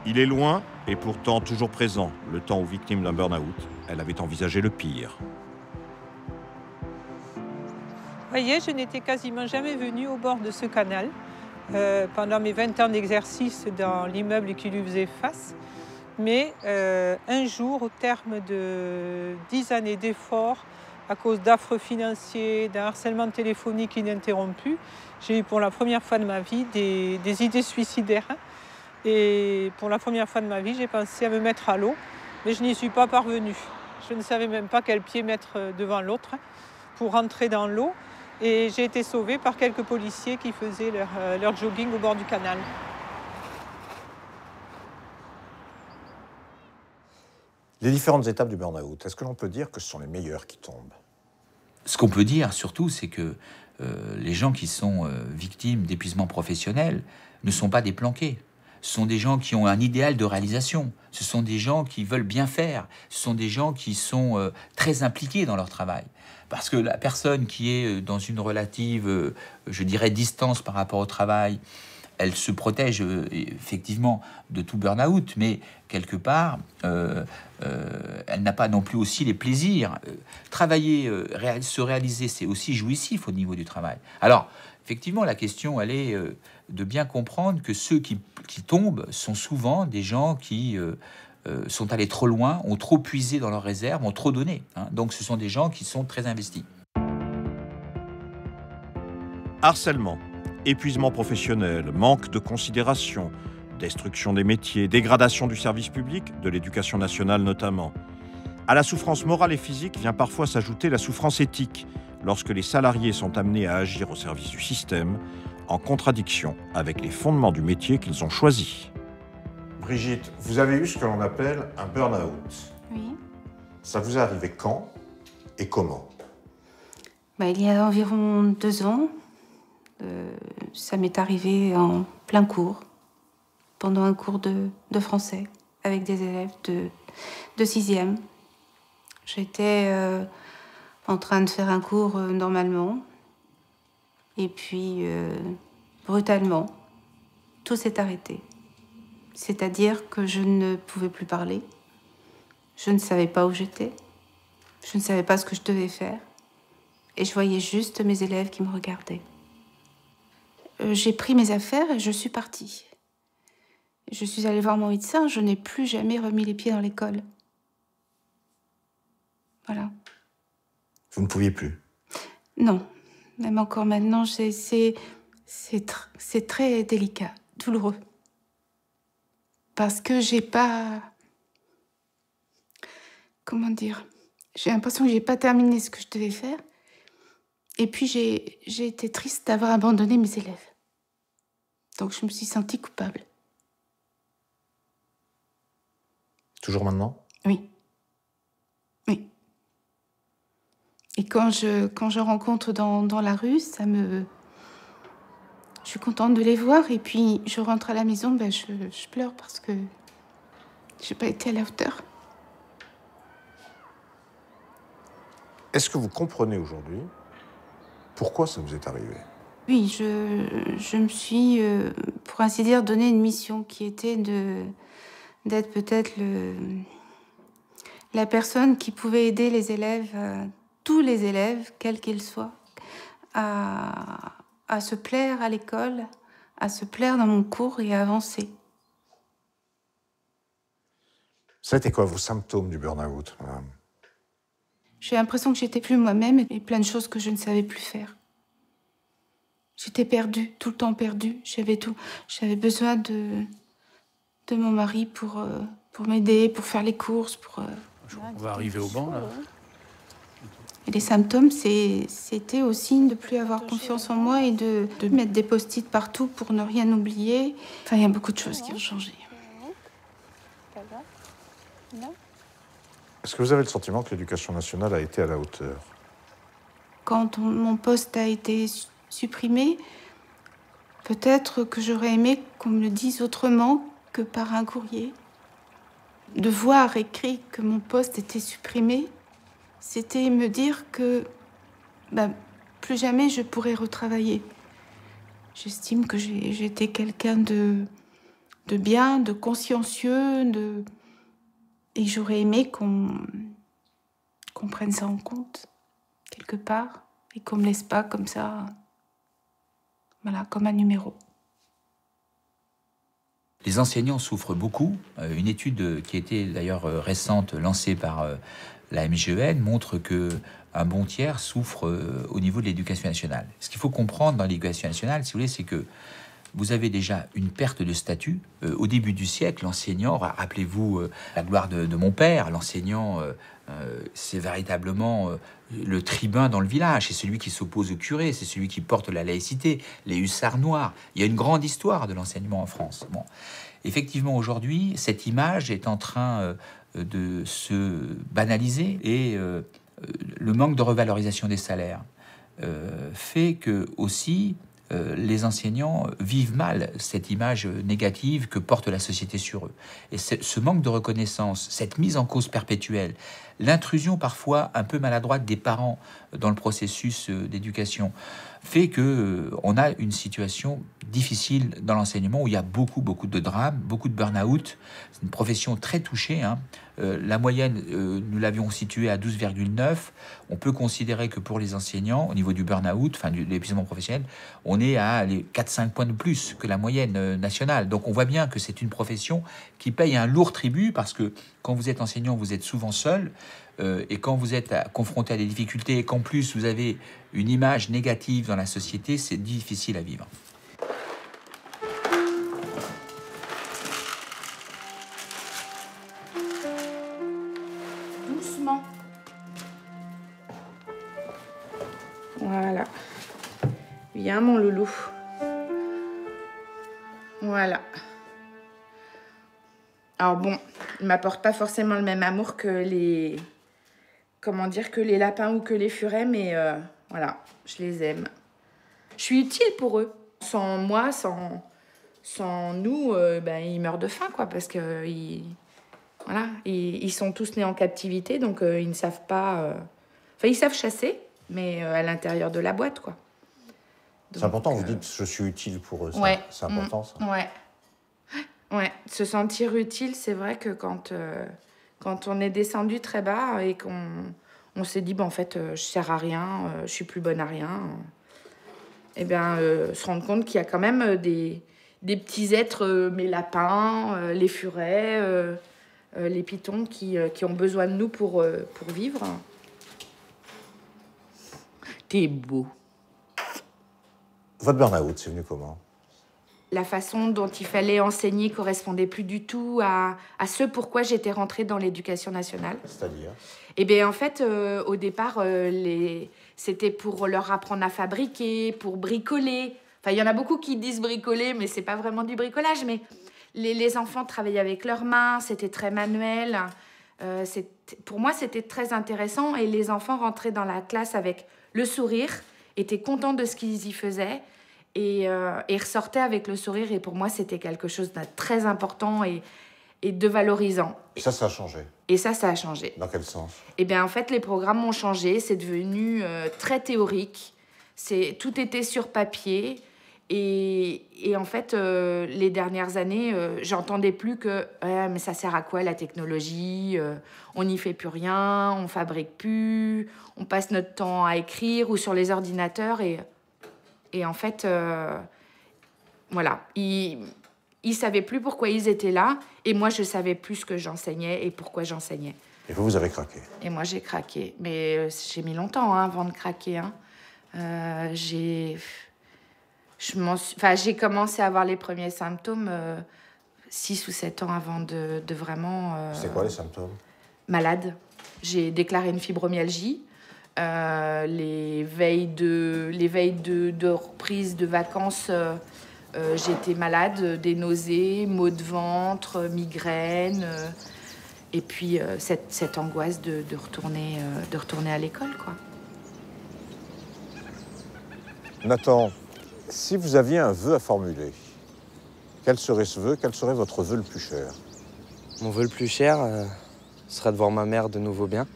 Il est loin et pourtant toujours présent, le temps où, victime d'un burn-out, elle avait envisagé le pire. Vous voyez, je n'étais quasiment jamais venue au bord de ce canal pendant mes 20 ans d'exercice dans l'immeuble qui lui faisait face. Mais un jour, au terme de 10 années d'efforts, à cause d'affres financiers, d'un harcèlement téléphonique ininterrompu, j'ai eu pour la première fois de ma vie des idées suicidaires. Et pour la première fois de ma vie, j'ai pensé à me mettre à l'eau, mais je n'y suis pas parvenue. Je ne savais même pas quel pied mettre devant l'autre pour rentrer dans l'eau. Et j'ai été sauvée par quelques policiers qui faisaient leur jogging au bord du canal. Les différentes étapes du burn-out, est-ce que l'on peut dire que ce sont les meilleures qui tombent? Ce qu'on peut dire surtout, c'est que les gens qui sont victimes d'épuisement professionnel ne sont pas des planqués. Ce sont des gens qui ont un idéal de réalisation. Ce sont des gens qui veulent bien faire. Ce sont des gens qui sont très impliqués dans leur travail. Parce que la personne qui est dans une relative, je dirais, distance par rapport au travail, elle se protège effectivement de tout burn-out, mais quelque part, elle n'a pas non plus aussi les plaisirs. Travailler, se réaliser, c'est aussi jouissif au niveau du travail. Alors, effectivement, la question, elle est de bien comprendre que ceux qui tombent sont souvent des gens qui sont allés trop loin, ont trop puisé dans leurs réserves, ont trop donné. Hein. Donc, ce sont des gens qui sont très investis. Harcèlement, épuisement professionnel, manque de considération, destruction des métiers, dégradation du service public, de l'éducation nationale notamment. À la souffrance morale et physique vient parfois s'ajouter la souffrance éthique, lorsque les salariés sont amenés à agir au service du système, en contradiction avec les fondements du métier qu'ils ont choisi. Brigitte, vous avez eu ce que l'on appelle un burn-out. Oui. Ça vous est arrivé quand et comment? Il y a environ 2 ans. Ça m'est arrivé en plein cours, pendant un cours de français, avec des élèves de 6e. J'étais en train de faire un cours normalement, et puis brutalement, tout s'est arrêté. C'est-à-dire que je ne pouvais plus parler, je ne savais pas où j'étais, je ne savais pas ce que je devais faire, et je voyais juste mes élèves qui me regardaient. J'ai pris mes affaires et je suis partie. Je suis allée voir mon médecin, je n'ai plus jamais remis les pieds dans l'école. Voilà. Vous ne pouviez plus? Non, même encore maintenant, c'est très délicat, douloureux. Parce que j'ai pas... Comment dire? J'ai l'impression que j'ai pas terminé ce que je devais faire. Et puis j'ai été triste d'avoir abandonné mes élèves. Donc je me suis sentie coupable. Toujours maintenant? Oui. Oui. Et quand je rencontre dans la rue, ça me... Je suis contente de les voir et puis je rentre à la maison, je pleure parce que j'ai pas été à la hauteur. Est-ce que vous comprenez aujourd'hui pourquoi ça vous est arrivé? Oui, je me suis, pour ainsi dire, donné une mission qui était d'être peut-être la personne qui pouvait aider les élèves, tous les élèves, quels qu'ils soient, à se plaire à l'école, à se plaire dans mon cours et à avancer. Ça a été quoi vos symptômes du burn-out, madame? J'ai l'impression que j'étais plus moi-même et plein de choses que je ne savais plus faire. J'étais perdue, tout le temps perdue. J'avais besoin de mon mari pour m'aider, pour faire les courses. On va arriver au banc, là. Et les symptômes, c'était aussi de ne plus avoir confiance en moi et de mettre des post-it partout pour ne rien oublier. Enfin, il y a beaucoup de choses qui ont changé. Est-ce que vous avez le sentiment que l'éducation nationale a été à la hauteur? Quand mon poste a été supprimé, peut-être que j'aurais aimé qu'on me le dise autrement que par un courrier. De voir écrit que mon poste était supprimé, c'était me dire que plus jamais je pourrais retravailler. J'estime que j'étais quelqu'un de bien, de consciencieux, et j'aurais aimé qu'on prenne ça en compte, quelque part, et qu'on me laisse pas comme ça, voilà, comme un numéro. Les enseignants souffrent beaucoup. Une étude qui a été d'ailleurs récente, lancée par la MGEN, montre qu'un bon tiers souffre au niveau de l'éducation nationale. Ce qu'il faut comprendre dans l'éducation nationale, si vous voulez, c'est que vous avez déjà une perte de statut. Au début du siècle, l'enseignant, rappelez-vous la gloire de mon père, l'enseignant, c'est véritablement le tribun dans le village, c'est celui qui s'oppose au curé, c'est celui qui porte la laïcité, les hussards noirs. Il y a une grande histoire de l'enseignement en France. Bon. Effectivement, aujourd'hui, cette image est en train de se banaliser et le manque de revalorisation des salaires fait que aussi les enseignants vivent mal cette image négative que porte la société sur eux. Et ce manque de reconnaissance, cette mise en cause perpétuelle, l'intrusion parfois un peu maladroite des parents dans le processus d'éducation fait que on a une situation difficile dans l'enseignement où il y a beaucoup de drames, beaucoup de burn-out. C'est une profession très touchée. La moyenne, nous l'avions située à 12,9. On peut considérer que pour les enseignants, au niveau du burn-out, enfin de l'épuisement professionnel, on est à 4-5 points de plus que la moyenne nationale. Donc on voit bien que c'est une profession qui paye un lourd tribut parce que quand vous êtes enseignant, vous êtes souvent seul. Et quand vous êtes confronté à des difficultés et qu'en plus vous avez une image négative dans la société, c'est difficile à vivre. Doucement. Voilà. Viens mon loulou. Voilà. Alors bon, ils m'apportent pas forcément le même amour que les... Comment dire, que les lapins ou que les furets, mais voilà, je les aime. Je suis utile pour eux. Sans moi, sans nous, ils meurent de faim, quoi, parce que voilà, ils sont tous nés en captivité, donc ils ne savent pas... Enfin, ils savent chasser, mais à l'intérieur de la boîte, quoi. C'est important, vous dites je suis utile pour eux, ouais, c'est important, ça. Ouais, se sentir utile, c'est vrai que quand on est descendu très bas et qu'on s'est dit, en fait, je sers à rien, je suis plus bonne à rien, eh bien, se rendre compte qu'il y a quand même des petits êtres, mes lapins, les furets, les pitons qui ont besoin de nous pour vivre. T'es beau. Votre burn-out, c'est venu comment? La façon dont il fallait enseigner correspondait plus du tout à ce pourquoi j'étais rentrée dans l'éducation nationale. C'est-à-dire? Eh bien, en fait, au départ, c'était pour leur apprendre à fabriquer, pour bricoler. Enfin, il y en a beaucoup qui disent bricoler, mais c'est pas vraiment du bricolage. Mais les enfants travaillaient avec leurs mains, c'était très manuel. Pour moi, c'était très intéressant. Et les enfants rentraient dans la classe avec le sourire, étaient contents de ce qu'ils y faisaient. Et ressortait avec le sourire. Et pour moi, c'était quelque chose de très important et de valorisant. Et ça a changé? Et ça a changé. Dans quel sens? Eh bien, en fait, les programmes ont changé. C'est devenu très théorique. Tout était sur papier. Et en fait, les dernières années, j'entendais plus que mais ça sert à quoi la technologie? On n'y fait plus rien, on fabrique plus, on passe notre temps à écrire ou sur les ordinateurs. Et en fait, voilà, ils savaient plus pourquoi ils étaient là. Et moi, je savais plus ce que j'enseignais et pourquoi j'enseignais. Et vous avez craqué. Et moi, j'ai craqué. Mais j'ai mis longtemps avant de craquer. J'ai commencé à avoir les premiers symptômes 6 ou 7 ans avant de vraiment... C'est quoi les symptômes? Malade. J'ai déclaré une fibromyalgie. Les veilles de reprise de vacances, j'étais malade, des nausées, maux de ventre, migraines, et puis cette angoisse de retourner à l'école, quoi. Nathan, si vous aviez un vœu à formuler, quel serait ce vœu? Quel serait votre vœu le plus cher? Mon vœu le plus cher serait de voir ma mère de nouveau bien.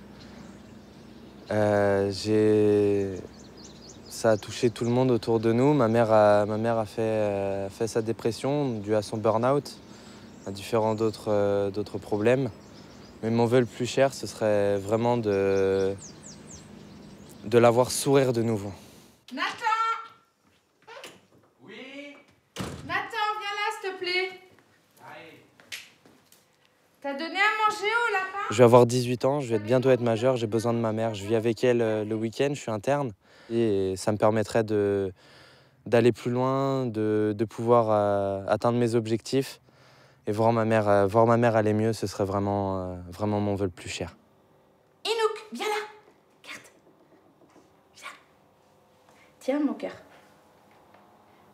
Ça a touché tout le monde autour de nous. Ma mère a fait sa dépression due à son burn-out, à différents d'autres problèmes. Mais mon vœu le plus cher, ce serait vraiment de la voir sourire de nouveau. Nathan! Oui? Nathan, viens là, s'il te plaît. T'as donné à manger au lapin? Je vais avoir 18 ans, je vais bientôt être majeur, j'ai besoin de ma mère. Je vis avec elle le week-end, je suis interne. Et ça me permettrait d'aller plus loin, de pouvoir atteindre mes objectifs. Et voir ma mère aller mieux, ce serait vraiment mon vœu le plus cher. Inouk, viens là. Regarde. Viens. Tiens, mon cœur.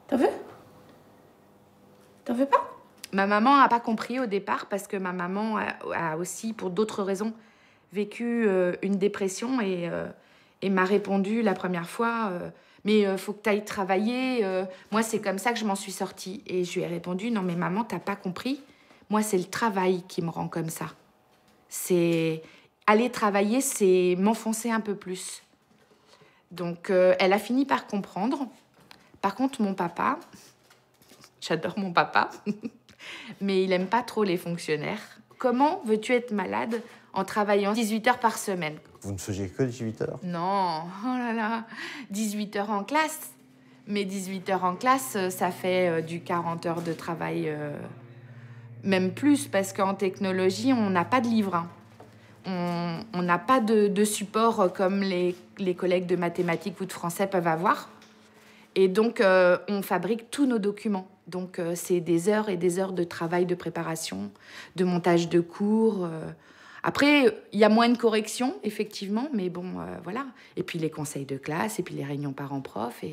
T'en veux? T'en veux pas? Ma maman n'a pas compris au départ parce que ma maman a aussi, pour d'autres raisons, vécu une dépression et m'a répondu la première fois mais faut que tu ailles travailler. Moi, c'est comme ça que je m'en suis sortie. Et je lui ai répondu non, mais maman, t'as pas compris. Moi, c'est le travail qui me rend comme ça. C'est aller travailler, c'est m'enfoncer un peu plus. Donc, elle a fini par comprendre. Par contre, mon papa, j'adore mon papa. Mais il aime pas trop les fonctionnaires. Comment veux-tu être malade en travaillant 18 heures par semaine? Vous ne faisiez que 18 heures? Non, oh là là, 18 heures en classe. Mais 18 heures en classe, ça fait du 40 heures de travail, même plus, parce qu'en technologie, on n'a pas de livre. On n'a pas de support comme les collègues de mathématiques ou de français peuvent avoir. Et donc, on fabrique tous nos documents. Donc, c'est des heures et des heures de travail, de préparation, de montage de cours. Après, il y a moins de corrections, effectivement, mais bon, voilà. Et puis, les conseils de classe, et puis les réunions parents-prof. Vous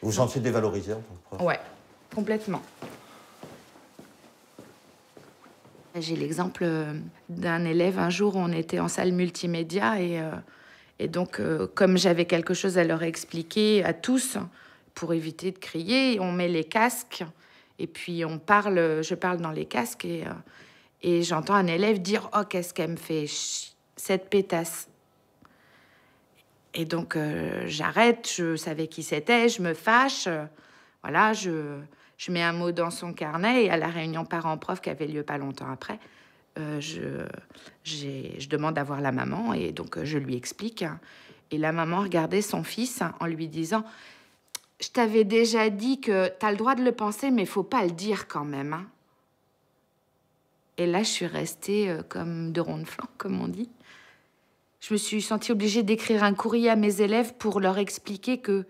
vous sentiez dévalorisé en tant que prof? Ouais, complètement. J'ai l'exemple d'un élève. Un jour, on était en salle multimédia et donc, comme j'avais quelque chose à leur expliquer à tous, pour éviter de crier, on met les casques et puis je parle dans les casques et j'entends un élève dire « Oh, qu'est-ce qu'elle me fait, cette pétasse !» Et donc, j'arrête, je savais qui c'était, je me fâche. Voilà, je mets un mot dans son carnet et à la réunion parents-prof qui avait lieu pas longtemps après, je demande à voir la maman et donc je lui explique. Et la maman regardait son fils en lui disant « Je t'avais déjà dit que t'as le droit de le penser, mais faut pas le dire quand même. Hein. » Et là, je suis restée comme de ronde flanc, comme on dit. Je me suis sentie obligée d'écrire un courrier à mes élèves pour leur expliquer que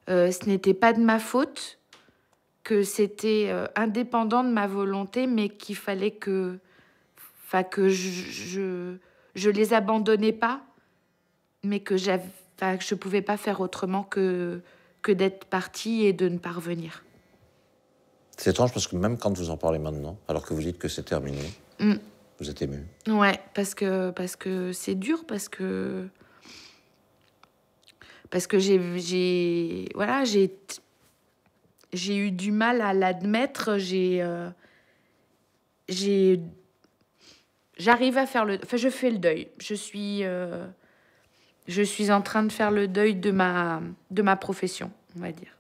ce n'était pas de ma faute, que c'était indépendant de ma volonté, mais qu'il fallait que je les abandonnais pas, mais que je pouvais pas faire autrement que d'être partie et de ne pas revenir. C'est étrange parce que même quand vous en parlez maintenant, alors que vous dites que c'est terminé, vous êtes ému. Ouais, parce que c'est dur, parce que j'ai eu du mal à l'admettre. J'arrive à faire je fais le deuil. Je suis en train de faire le deuil de ma profession, on va dire.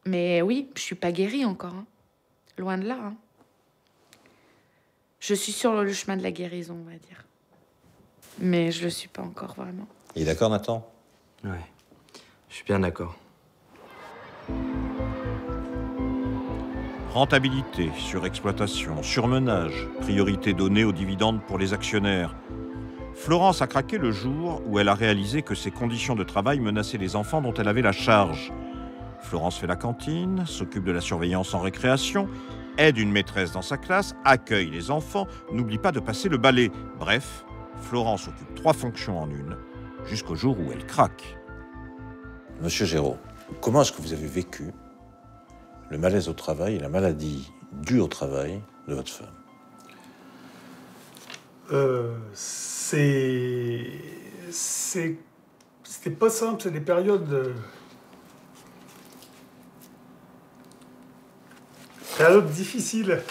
Mais oui, je suis pas guérie encore, hein. Loin de là. Hein. Je suis sur le chemin de la guérison, on va dire. Mais je le suis pas encore vraiment. Il est d'accord, Nathan? Ouais, je suis bien d'accord. Rentabilité, surexploitation, surmenage, priorité donnée aux dividendes pour les actionnaires. Florence a craqué le jour où elle a réalisé que ses conditions de travail menaçaient les enfants dont elle avait la charge. Florence fait la cantine, s'occupe de la surveillance en récréation, aide une maîtresse dans sa classe, accueille les enfants, n'oublie pas de passer le balai. Bref, Florence occupe 3 fonctions en une, jusqu'au jour où elle craque. Monsieur Géraud, comment est-ce que vous avez vécu le malaise au travail et la maladie due au travail de votre femme? C'était pas simple, c'est des périodes difficiles.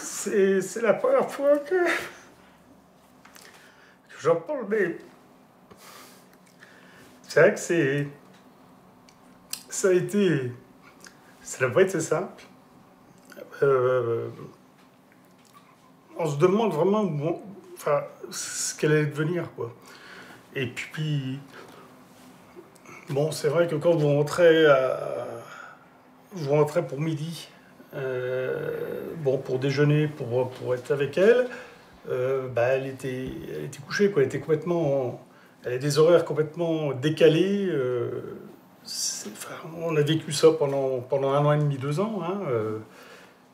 C'est la première fois que j'en parle, mais c'est vrai que ça a été, ça n'a pas été simple. On se demande vraiment ce qu'elle allait devenir, quoi. Et puis, bon, c'est vrai que quand vous rentrez pour midi, pour déjeuner, pour être avec elle, elle était couchée, quoi. Elle était complètement, elle a des horaires complètement décalés. On a vécu ça pendant 1 an et demi, 2 ans. Hein,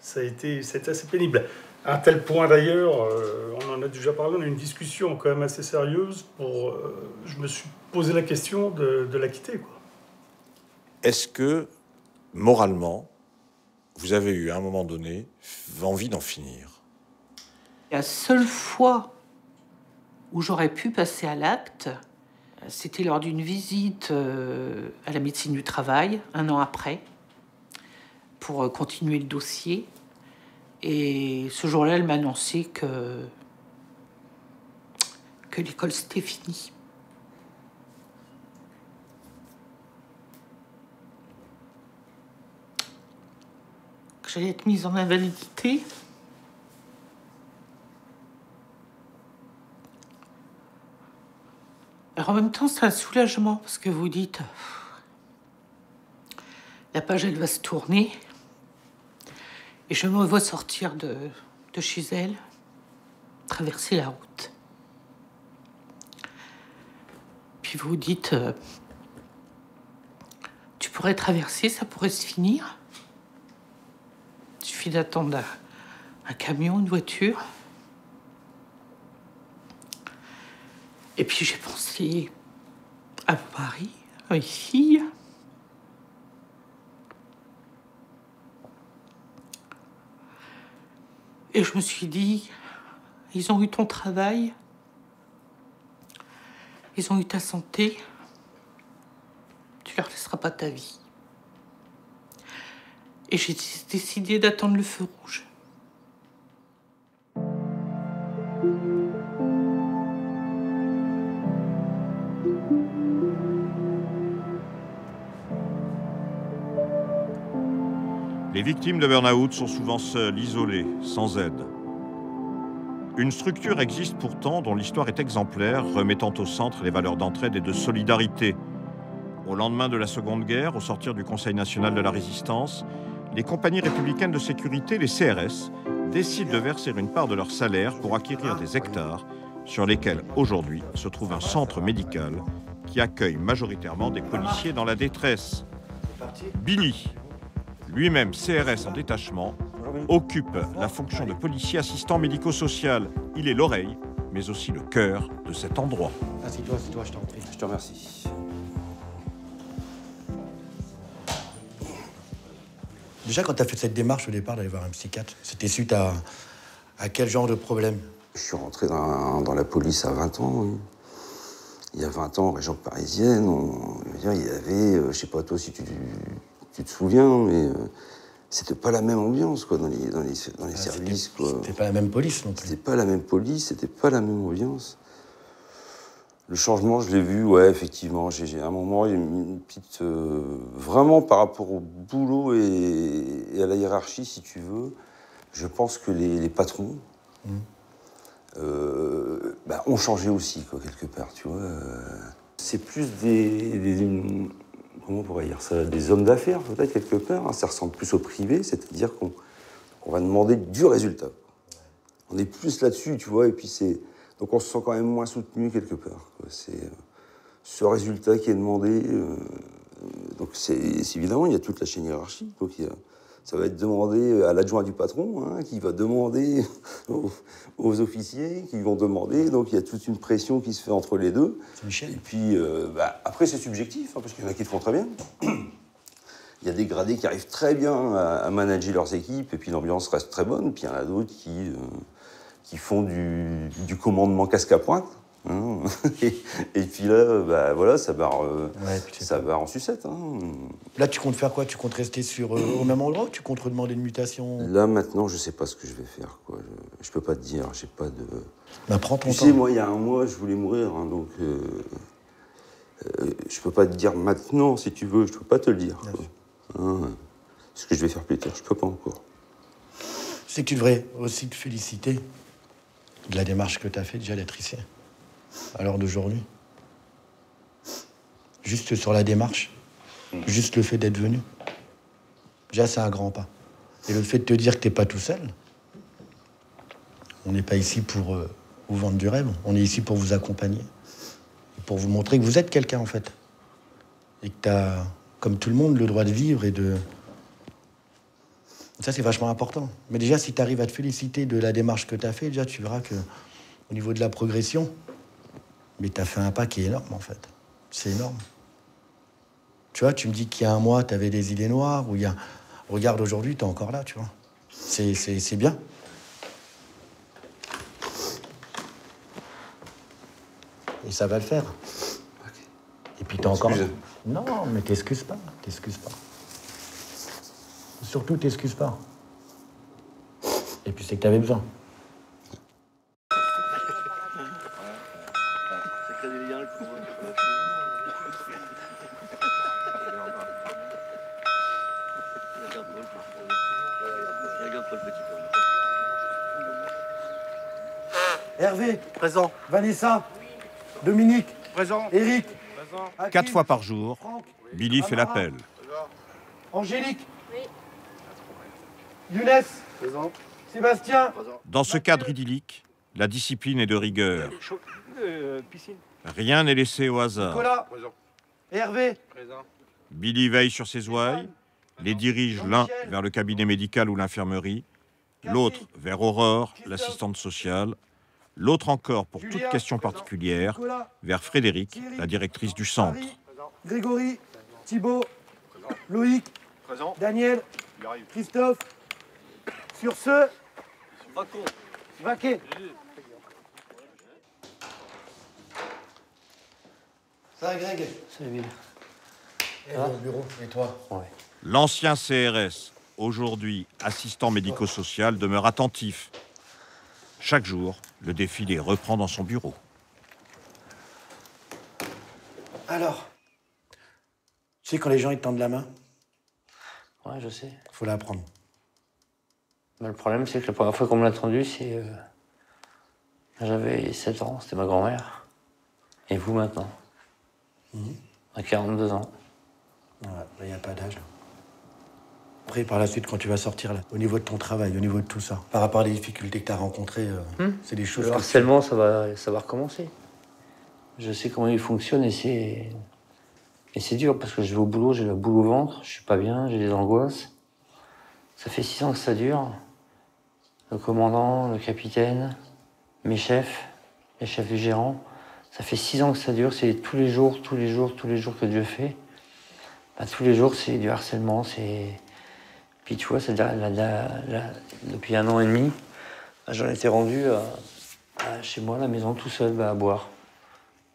ça a été assez pénible. À un tel point d'ailleurs, on en a déjà parlé, on a eu une discussion quand même assez sérieuse je me suis posé la question de la quitter, quoi. Est-ce que, moralement, vous avez eu, à un moment donné, envie d'en finir? La seule fois où j'aurais pu passer à l'acte, c'était lors d'une visite à la médecine du travail, 1 an après, pour continuer le dossier. Et ce jour-là, elle m'a annoncé que l'école, c'était fini. Que j'allais être mise en invalidité. Alors en même temps, c'est un soulagement, parce que vous dites, la page, elle va se tourner. Et je me vois sortir de chez elle, traverser la route. Puis vous dites, tu pourrais traverser, ça pourrait se finir. Il suffit d'attendre un camion, une voiture. Et puis j'ai pensé à mon mari, à mes filles. Et je me suis dit, ils ont eu ton travail, ils ont eu ta santé, tu leur laisseras pas ta vie. Et j'ai décidé d'attendre le feu rouge. Les victimes de burn-out sont souvent seules, isolées, sans aide. Une structure existe pourtant dont l'histoire est exemplaire, remettant au centre les valeurs d'entraide et de solidarité. Au lendemain de la Seconde Guerre, au sortir du Conseil national de la Résistance, les compagnies républicaines de sécurité, les CRS, décident de verser une part de leur salaire pour acquérir des hectares sur lesquels aujourd'hui se trouve un centre médical qui accueille majoritairement des policiers dans la détresse. Billy, lui-même CRS en détachement, occupe la fonction de policier assistant médico-social. Il est l'oreille, mais aussi le cœur de cet endroit. Assieds-toi, je t'en prie. Je te remercie. Déjà, quand tu as fait cette démarche au départ d'aller voir un psychiatre, c'était suite à quel genre de problème? Je suis rentré dans la police à 20 ans. Oui. Il y a 20 ans, en région parisienne, il y avait, je sais pas toi si tu te souviens, mais c'était pas la même ambiance quoi, dans les services. C'était pas la même police non plus. C'était pas la même police, c'était pas la même ambiance. Le changement, je l'ai vu, ouais, effectivement. J'ai à un moment, il y a une petite... vraiment, par rapport au boulot et à la hiérarchie, si tu veux, je pense que les patrons ont changé aussi, quoi, quelque part, tu vois. C'est plus comment on pourrait dire ça, des hommes d'affaires, peut-être, quelque part. Hein. Ça ressemble plus au privé, c'est-à-dire qu'on on va demander du résultat. On est plus là-dessus, tu vois, et puis donc on se sent quand même moins soutenu quelque part. C'est ce résultat qui est demandé. Donc c'est évidemment, il y a toute la chaîne hiérarchique. Donc ça va être demandé à l'adjoint du patron, hein, qui va demander aux officiers, qui vont demander. Donc il y a toute une pression qui se fait entre les deux. Et puis après, c'est subjectif, hein, parce qu'il y en a qui le font très bien. Il y a des gradés qui arrivent très bien à manager leurs équipes, et puis l'ambiance reste très bonne. Puis il y en a d'autres qui font du commandement casque à pointe. Hein. Et puis là, voilà, ça barre en sucette. Hein. Là, tu comptes faire quoi? Tu comptes rester au même endroit ou tu comptes redemander une mutation? Là, maintenant, je sais pas ce que je vais faire, quoi. Je peux pas te dire, j'ai pas de... Bah, prends ton temps. Tu sais, moi, il y a un mois, je voulais mourir, hein, donc... je peux pas te dire maintenant, si tu veux, je peux pas te le dire. Hein. Ce que je vais faire plus tard, je peux pas encore. Je sais que tu devrais aussi te féliciter de la démarche que tu as faite déjà d'être ici, à l'heure d'aujourd'hui. Juste sur la démarche, juste le fait d'être venu, déjà c'est un grand pas. Et le fait de te dire que t'es pas tout seul, on n'est pas ici pour vous vendre du rêve, on est ici pour vous accompagner, pour vous montrer que vous êtes quelqu'un en fait. Et que t'as, comme tout le monde, le droit de vivre et de... Ça, c'est vachement important. Mais déjà, si tu arrives à te féliciter de la démarche que tu as fait, déjà, tu verras que au niveau de la progression, mais tu as fait un pas qui est énorme, en fait. C'est énorme. Tu vois, tu me dis qu'il y a un mois, tu avais des idées noires, ou il y a... Regarde, aujourd'hui, tu es encore là, tu vois. C'est bien. Et ça va le faire. Et puis, tu es encore... Non, mais t'excuses pas. T'excuses pas. Surtout, t'excuses pas. Et puis, c'est que t'avais besoin. Hervé. Présent. Vanessa. Dominique. Présent. Eric. Présent. 4 fois par jour, Billy fait l'appel. Angélique. Oui. Younes. Présent. Sébastien. Dans ce cadre idyllique, la discipline est de rigueur. Rien n'est laissé au hasard. Nicolas. Hervé. Présent. Billy veille sur ses ouailles, les dirige l'un vers le cabinet médical ou l'infirmerie, l'autre vers Aurore, l'assistante sociale, l'autre encore, pour toute question particulière, vers Frédéric, la directrice du centre. Grégory. Thibault. Loïc. Présent. Daniel. Christophe. Sur ce, vaquer. Ça va, Greg? Salut, Bill. Et au bureau, et toi? Ouais. L'ancien CRS, aujourd'hui assistant médico-social, demeure attentif. Chaque jour, le défilé reprend dans son bureau. Alors, tu sais quand les gens ils te tendent la main? Ouais, je sais. Faut la prendre. Mais le problème, c'est que la première fois qu'on me l'a tendu, c'est... J'avais 7 ans, c'était ma grand-mère. Et vous, maintenant? À 42 ans. Ouais, là, il n'y a pas d'âge. Après, par la suite, quand tu vas sortir, là, au niveau de ton travail, au niveau de tout ça, par rapport à des difficultés que tu as rencontrées, c'est des choses... Le harcèlement, ça va recommencer. Je sais comment il fonctionne et c'est dur, parce que je vais au boulot, j'ai la boule au ventre, je suis pas bien, j'ai des angoisses. Ça fait 6 ans que ça dure. Le commandant, le capitaine, mes chefs, les chefs du gérant, ça fait 6 ans que ça dure, c'est tous les jours que Dieu fait. Bah, tous les jours, c'est du harcèlement, c'est... Puis tu vois, depuis 1 an et demi, j'en étais rendu chez moi, à la maison, tout seul, à boire.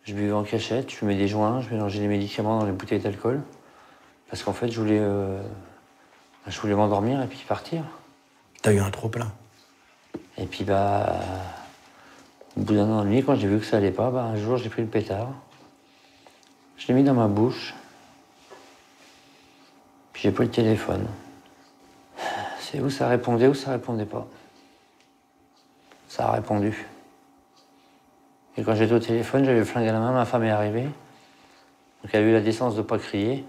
Je buvais en cachette, je fumais des joints, je mélangeais les médicaments dans les bouteilles d'alcool. Parce qu'en fait, je voulais m'endormir et puis partir. T'as eu un trop-plein. Et puis, au bout d'1 an et demi, quand j'ai vu que ça allait pas, un jour, j'ai pris le pétard. Je l'ai mis dans ma bouche. Puis j'ai pris le téléphone. C'est où ça répondait ou ça répondait pas. Ça a répondu. Et quand j'étais au téléphone, j'avais le flingue à la main, ma femme est arrivée. Donc elle a eu la décence de pas crier.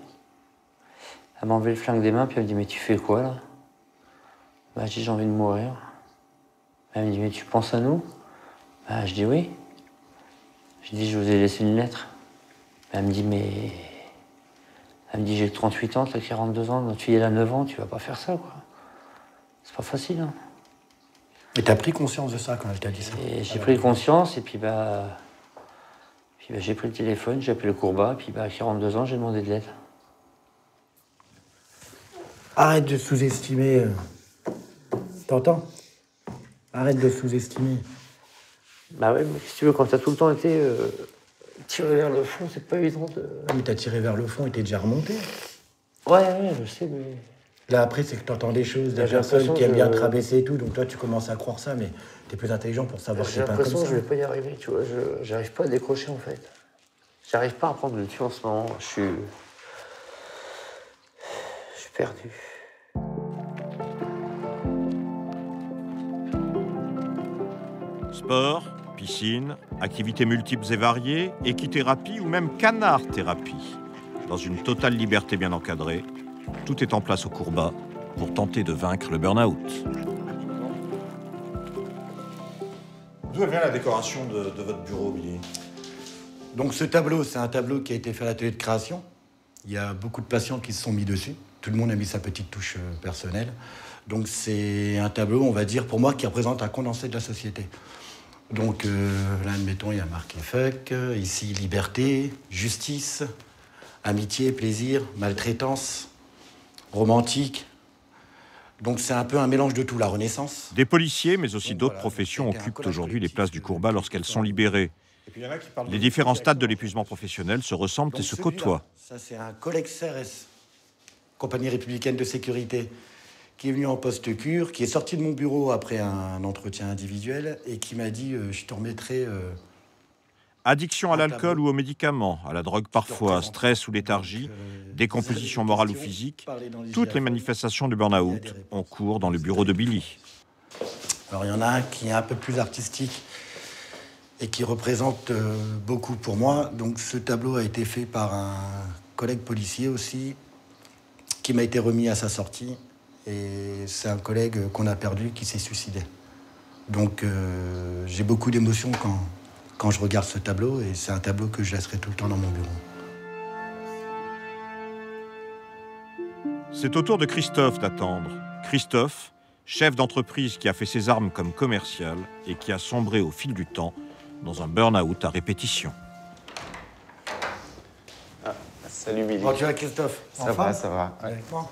Elle m'a enlevé le flingue des mains, puis elle me dit « Mais tu fais quoi, là ?» Bah, je dis, j'ai envie de mourir. Elle me dit, mais tu penses à nous? Bah, je dis oui. Je dis, je vous ai laissé une lettre. Elle me dit, mais... Elle me dit, j'ai 38 ans, t'as 42 ans, notre fille elle a 9 ans, tu vas pas faire ça, quoi. C'est pas facile, hein. Et t'as pris conscience de ça quand elle t'a dit ça? Et j'ai pris conscience, et puis j'ai pris le téléphone, j'ai appelé le Courbat, et puis à 42 ans, j'ai demandé de l'aide. Arrête de sous-estimer. T'entends? Arrête de sous-estimer. Bah ouais, mais si tu veux, quand t'as tout le temps été tiré vers le fond, c'est pas évident de... Ah, mais t'as tiré vers le fond et t'es déjà remonté. Ouais, je sais, mais... Là, après, c'est que t'entends des choses, des personnes qui aiment bien te rabaisser et tout, donc toi, tu commences à croire ça, mais t'es plus intelligent pour savoir que c'est pas comme ça. J'ai l'impression que je vais pas y arriver, tu vois, j'arrive pas à décrocher, en fait. J'arrive pas à prendre le dessus en ce moment, je suis perdu. Sport, piscine, activités multiples et variées, équithérapie ou même canard-thérapie. Dans une totale liberté bien encadrée, tout est en place au Courbat pour tenter de vaincre le burn-out. D'où vient la décoration de votre bureau, Billy? Donc ce tableau, c'est un tableau qui a été fait à l'atelier de création. Il y a beaucoup de patients qui se sont mis dessus. Tout le monde a mis sa petite touche personnelle. Donc c'est un tableau, on va dire, pour moi, qui représente un condensé de la société. Donc là, admettons, il y a marqué fuck, ici liberté, justice, amitié, plaisir, maltraitance, romantique. Donc c'est un peu un mélange de tout, la Renaissance. Des policiers, mais aussi d'autres professions occupent aujourd'hui les places du Courbat lorsqu'elles sont libérées. Les différents stades de l'épuisement professionnel se ressemblent et se côtoient. Ça, c'est un collègue CRS, Compagnie républicaine de sécurité, qui est venu en post-cure, qui est sorti de mon bureau après un entretien individuel et qui m'a dit je te remettrai... Addiction à l'alcool ou aux médicaments, à la drogue parfois, stress ou léthargie, décomposition morale ou physique, toutes les manifestations du burn-out ont cours dans le bureau de Billy. Alors il y en a un qui est un peu plus artistique et qui représente beaucoup pour moi. Donc ce tableau a été fait par un collègue policier aussi, qui m'a été remis à sa sortie. Et c'est un collègue qu'on a perdu qui s'est suicidé. Donc j'ai beaucoup d'émotions quand je regarde ce tableau, et c'est un tableau que je laisserai tout le temps dans mon bureau. C'est au tour de Christophe d'attendre. Christophe, chef d'entreprise qui a fait ses armes comme commercial et qui a sombré au fil du temps dans un burn-out à répétition. Ah, salut Billy. Bon, tu vas, Christophe? Ça va, ça va. Ouais. Avec moi.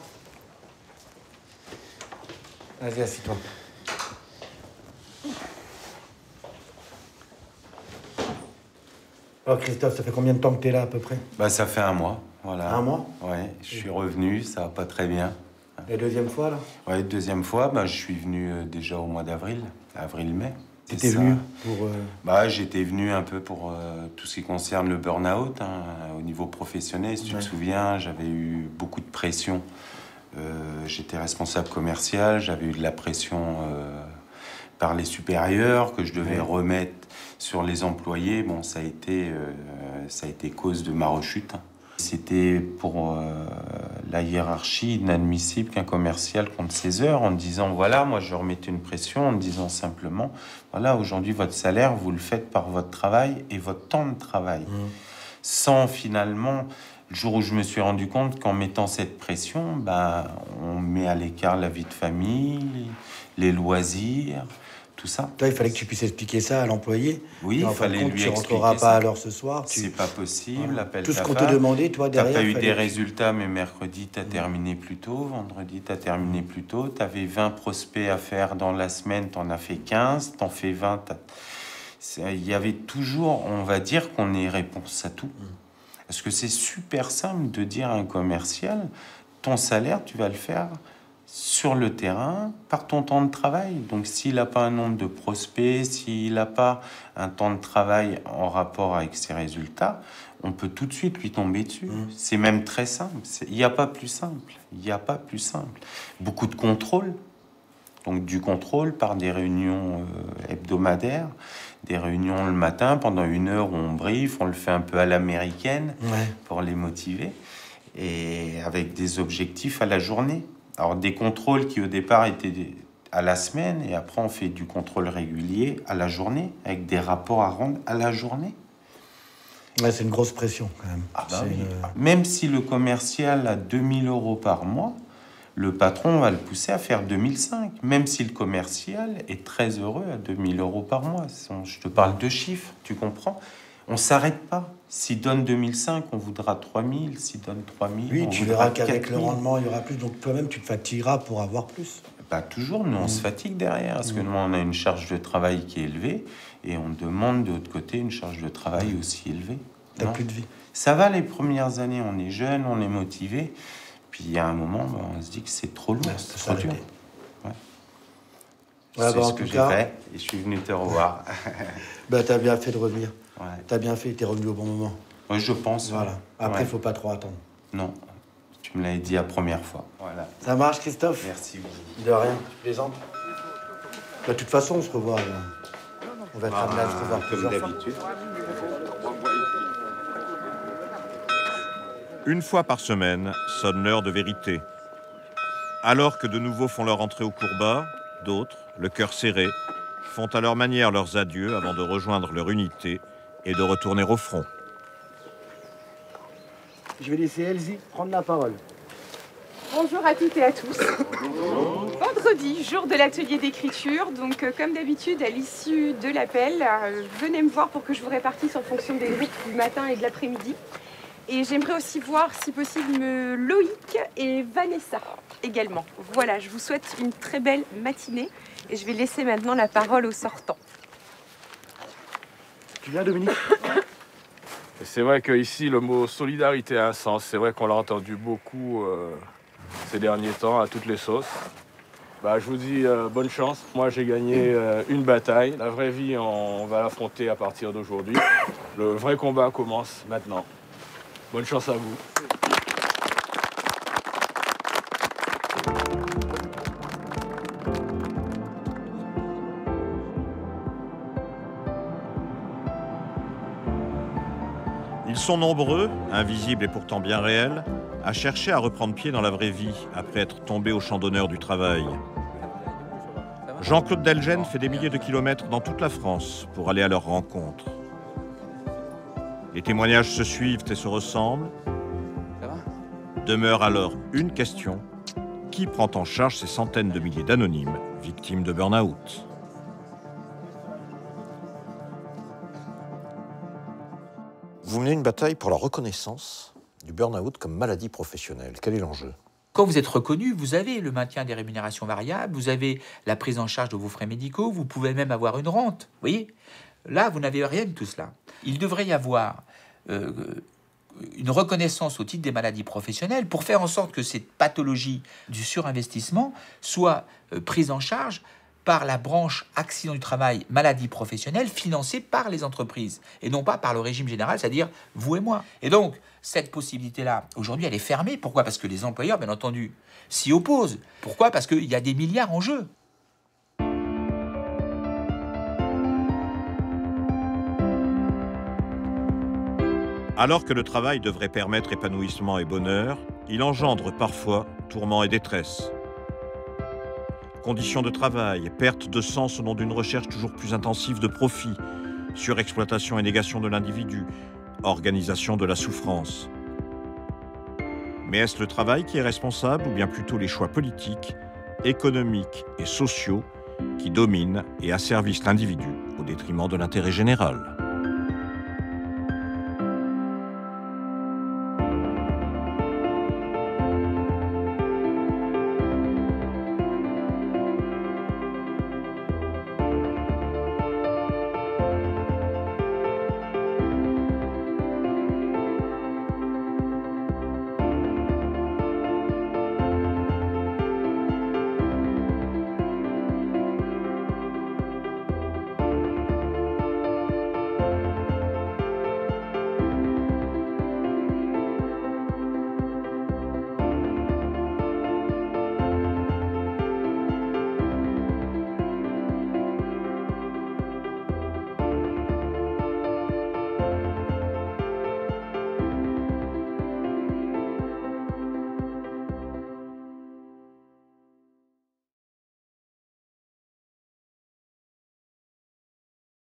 Vas-y, assis-toi. Alors Christophe, ça fait combien de temps que tu es là à peu près? Bah ça fait un mois, voilà. Un mois? Ouais, je suis revenu, ça va pas très bien. La deuxième fois là? Ouais, deuxième fois, bah, je suis venu déjà au mois d'avril, avril-mai. T'étais venu pour... Bah j'étais venu un peu pour tout ce qui concerne le burn-out, hein, au niveau professionnel. Si tu te souviens, j'avais eu beaucoup de pression. J'étais responsable commercial, j'avais eu de la pression par les supérieurs que je devais remettre sur les employés. Bon, ça a été cause de ma rechute. C'était pour la hiérarchie inadmissible qu'un commercial compte ses heures en disant voilà, moi je remettais une pression en disant simplement voilà, aujourd'hui votre salaire vous le faites par votre travail et votre temps de travail. Sans finalement, le jour où je me suis rendu compte qu'en mettant cette pression, bah, on met à l'écart la vie de famille, les loisirs, tout ça. Toi, il fallait que tu puisses expliquer ça à l'employé. Oui, il fallait lui expliquer. Tu rentreras pas à l'heure ce soir. C'est pas possible. Appelle tout ce qu'on te demandait, toi, derrière. T'as pas eu des résultats, mais mercredi, t'as terminé plus tôt. Vendredi, t'as terminé plus tôt. T'avais 20 prospects à faire dans la semaine, t'en as fait 15. T'en fais 20. Il y avait toujours, on va dire qu'on ait réponse à tout. Parce que c'est super simple de dire à un commercial, ton salaire, tu vas le faire sur le terrain, par ton temps de travail. Donc s'il n'a pas un nombre de prospects, s'il n'a pas un temps de travail en rapport avec ses résultats, on peut tout de suite lui tomber dessus. C'est même très simple. Il n'y a pas plus simple. Il n'y a pas plus simple. Beaucoup de contrôle. Donc du contrôle par des réunions hebdomadaires, des réunions le matin pendant 1 heure où on brief, on le fait un peu à l'américaine pour les motiver, et avec des objectifs à la journée. Alors des contrôles qui au départ étaient à la semaine et après on fait du contrôle régulier à la journée, avec des rapports à rendre à la journée. Ouais, c'est une grosse pression quand même. Ah bah oui. Même si le commercial a 2 000 € par mois, le patron va le pousser à faire 2005, même si le commercial est très heureux à 2 000 € par mois. Je te parle de chiffres, tu comprends? On ne s'arrête pas. S'il donne 2005, on voudra 3 000. S'il donne 3 000, oui, on tu voudra verras qu'avec 4 000. le rendement, il y aura plus. Donc toi-même, tu te fatigueras pour avoir plus. Pas toujours, nous on se fatigue derrière, parce que nous on a une charge de travail qui est élevée, et on demande de l'autre côté une charge de travail aussi élevée. T'as plus de vie. Ça va les premières années, on est jeune, on est motivé, puis il y a un moment, on se dit que c'est trop lourd, c'est trop dur. Ouais. Ouais, C'est ce que j'ai fait, et je suis venu te revoir. Bah, t'as bien fait de revenir. Ouais. T'as bien fait, t'es revenu au bon moment. Oui, je pense. Voilà. Après, faut pas trop attendre. Non, tu me l'avais dit la première fois. Voilà. Ça marche, Christophe? Merci. De rien, tu plaisantes. De toute façon, on se revoit. On va être amené à se revoir comme plusieurs fois. d'habitude. Une fois par semaine sonne l'heure de vérité. Alors que de nouveaux font leur entrée au Courbat, d'autres, le cœur serré, font à leur manière leurs adieux avant de rejoindre leur unité et de retourner au front. Je vais laisser Elsie prendre la parole. Bonjour à toutes et à tous. Vendredi, jour de l'atelier d'écriture. Donc, comme d'habitude, à l'issue de l'appel, venez me voir pour que je vous répartisse en fonction des groupes du matin et de l'après-midi. Et j'aimerais aussi voir, si possible, Loïc et Vanessa également. Voilà, je vous souhaite une très belle matinée et je vais laisser maintenant la parole aux sortants. Tu viens, Dominique? C'est vrai qu'ici, le mot solidarité a un sens. C'est vrai qu'on l'a entendu beaucoup ces derniers temps, à toutes les sauces. Bah, je vous dis bonne chance. Moi, j'ai gagné une bataille. La vraie vie, on va l'affronter à partir d'aujourd'hui. Le vrai combat commence maintenant. Bonne chance à vous. Ils sont nombreux, invisibles et pourtant bien réels, à chercher à reprendre pied dans la vraie vie après être tombés au champ d'honneur du travail. Jean-Claude Delgen fait des milliers de kilomètres dans toute la France pour aller à leur rencontre. Les témoignages se suivent et se ressemblent. Demeure alors une question. Qui prend en charge ces centaines de milliers d'anonymes victimes de burn-out ? Vous menez une bataille pour la reconnaissance du burn-out comme maladie professionnelle. Quel est l'enjeu ? Quand vous êtes reconnu, vous avez le maintien des rémunérations variables, vous avez la prise en charge de vos frais médicaux, vous pouvez même avoir une rente. Vous voyez ? Là, vous n'avez rien de tout cela. Il devrait y avoir une reconnaissance au titre des maladies professionnelles pour faire en sorte que cette pathologie du surinvestissement soit prise en charge par la branche accident du travail, maladie professionnelle, financée par les entreprises, et non pas par le régime général, c'est-à-dire vous et moi. Et donc, cette possibilité-là, aujourd'hui, elle est fermée. Pourquoi ? Parce que les employeurs, bien entendu, s'y opposent. Pourquoi ? Parce qu'il y a des milliards en jeu. Alors que le travail devrait permettre épanouissement et bonheur, il engendre parfois tourments et détresse. Conditions de travail, perte de sens au nom d'une recherche toujours plus intensive de profit, surexploitation et négation de l'individu, organisation de la souffrance. Mais est-ce le travail qui est responsable ou bien plutôt les choix politiques, économiques et sociaux qui dominent et asservissent l'individu au détriment de l'intérêt général ?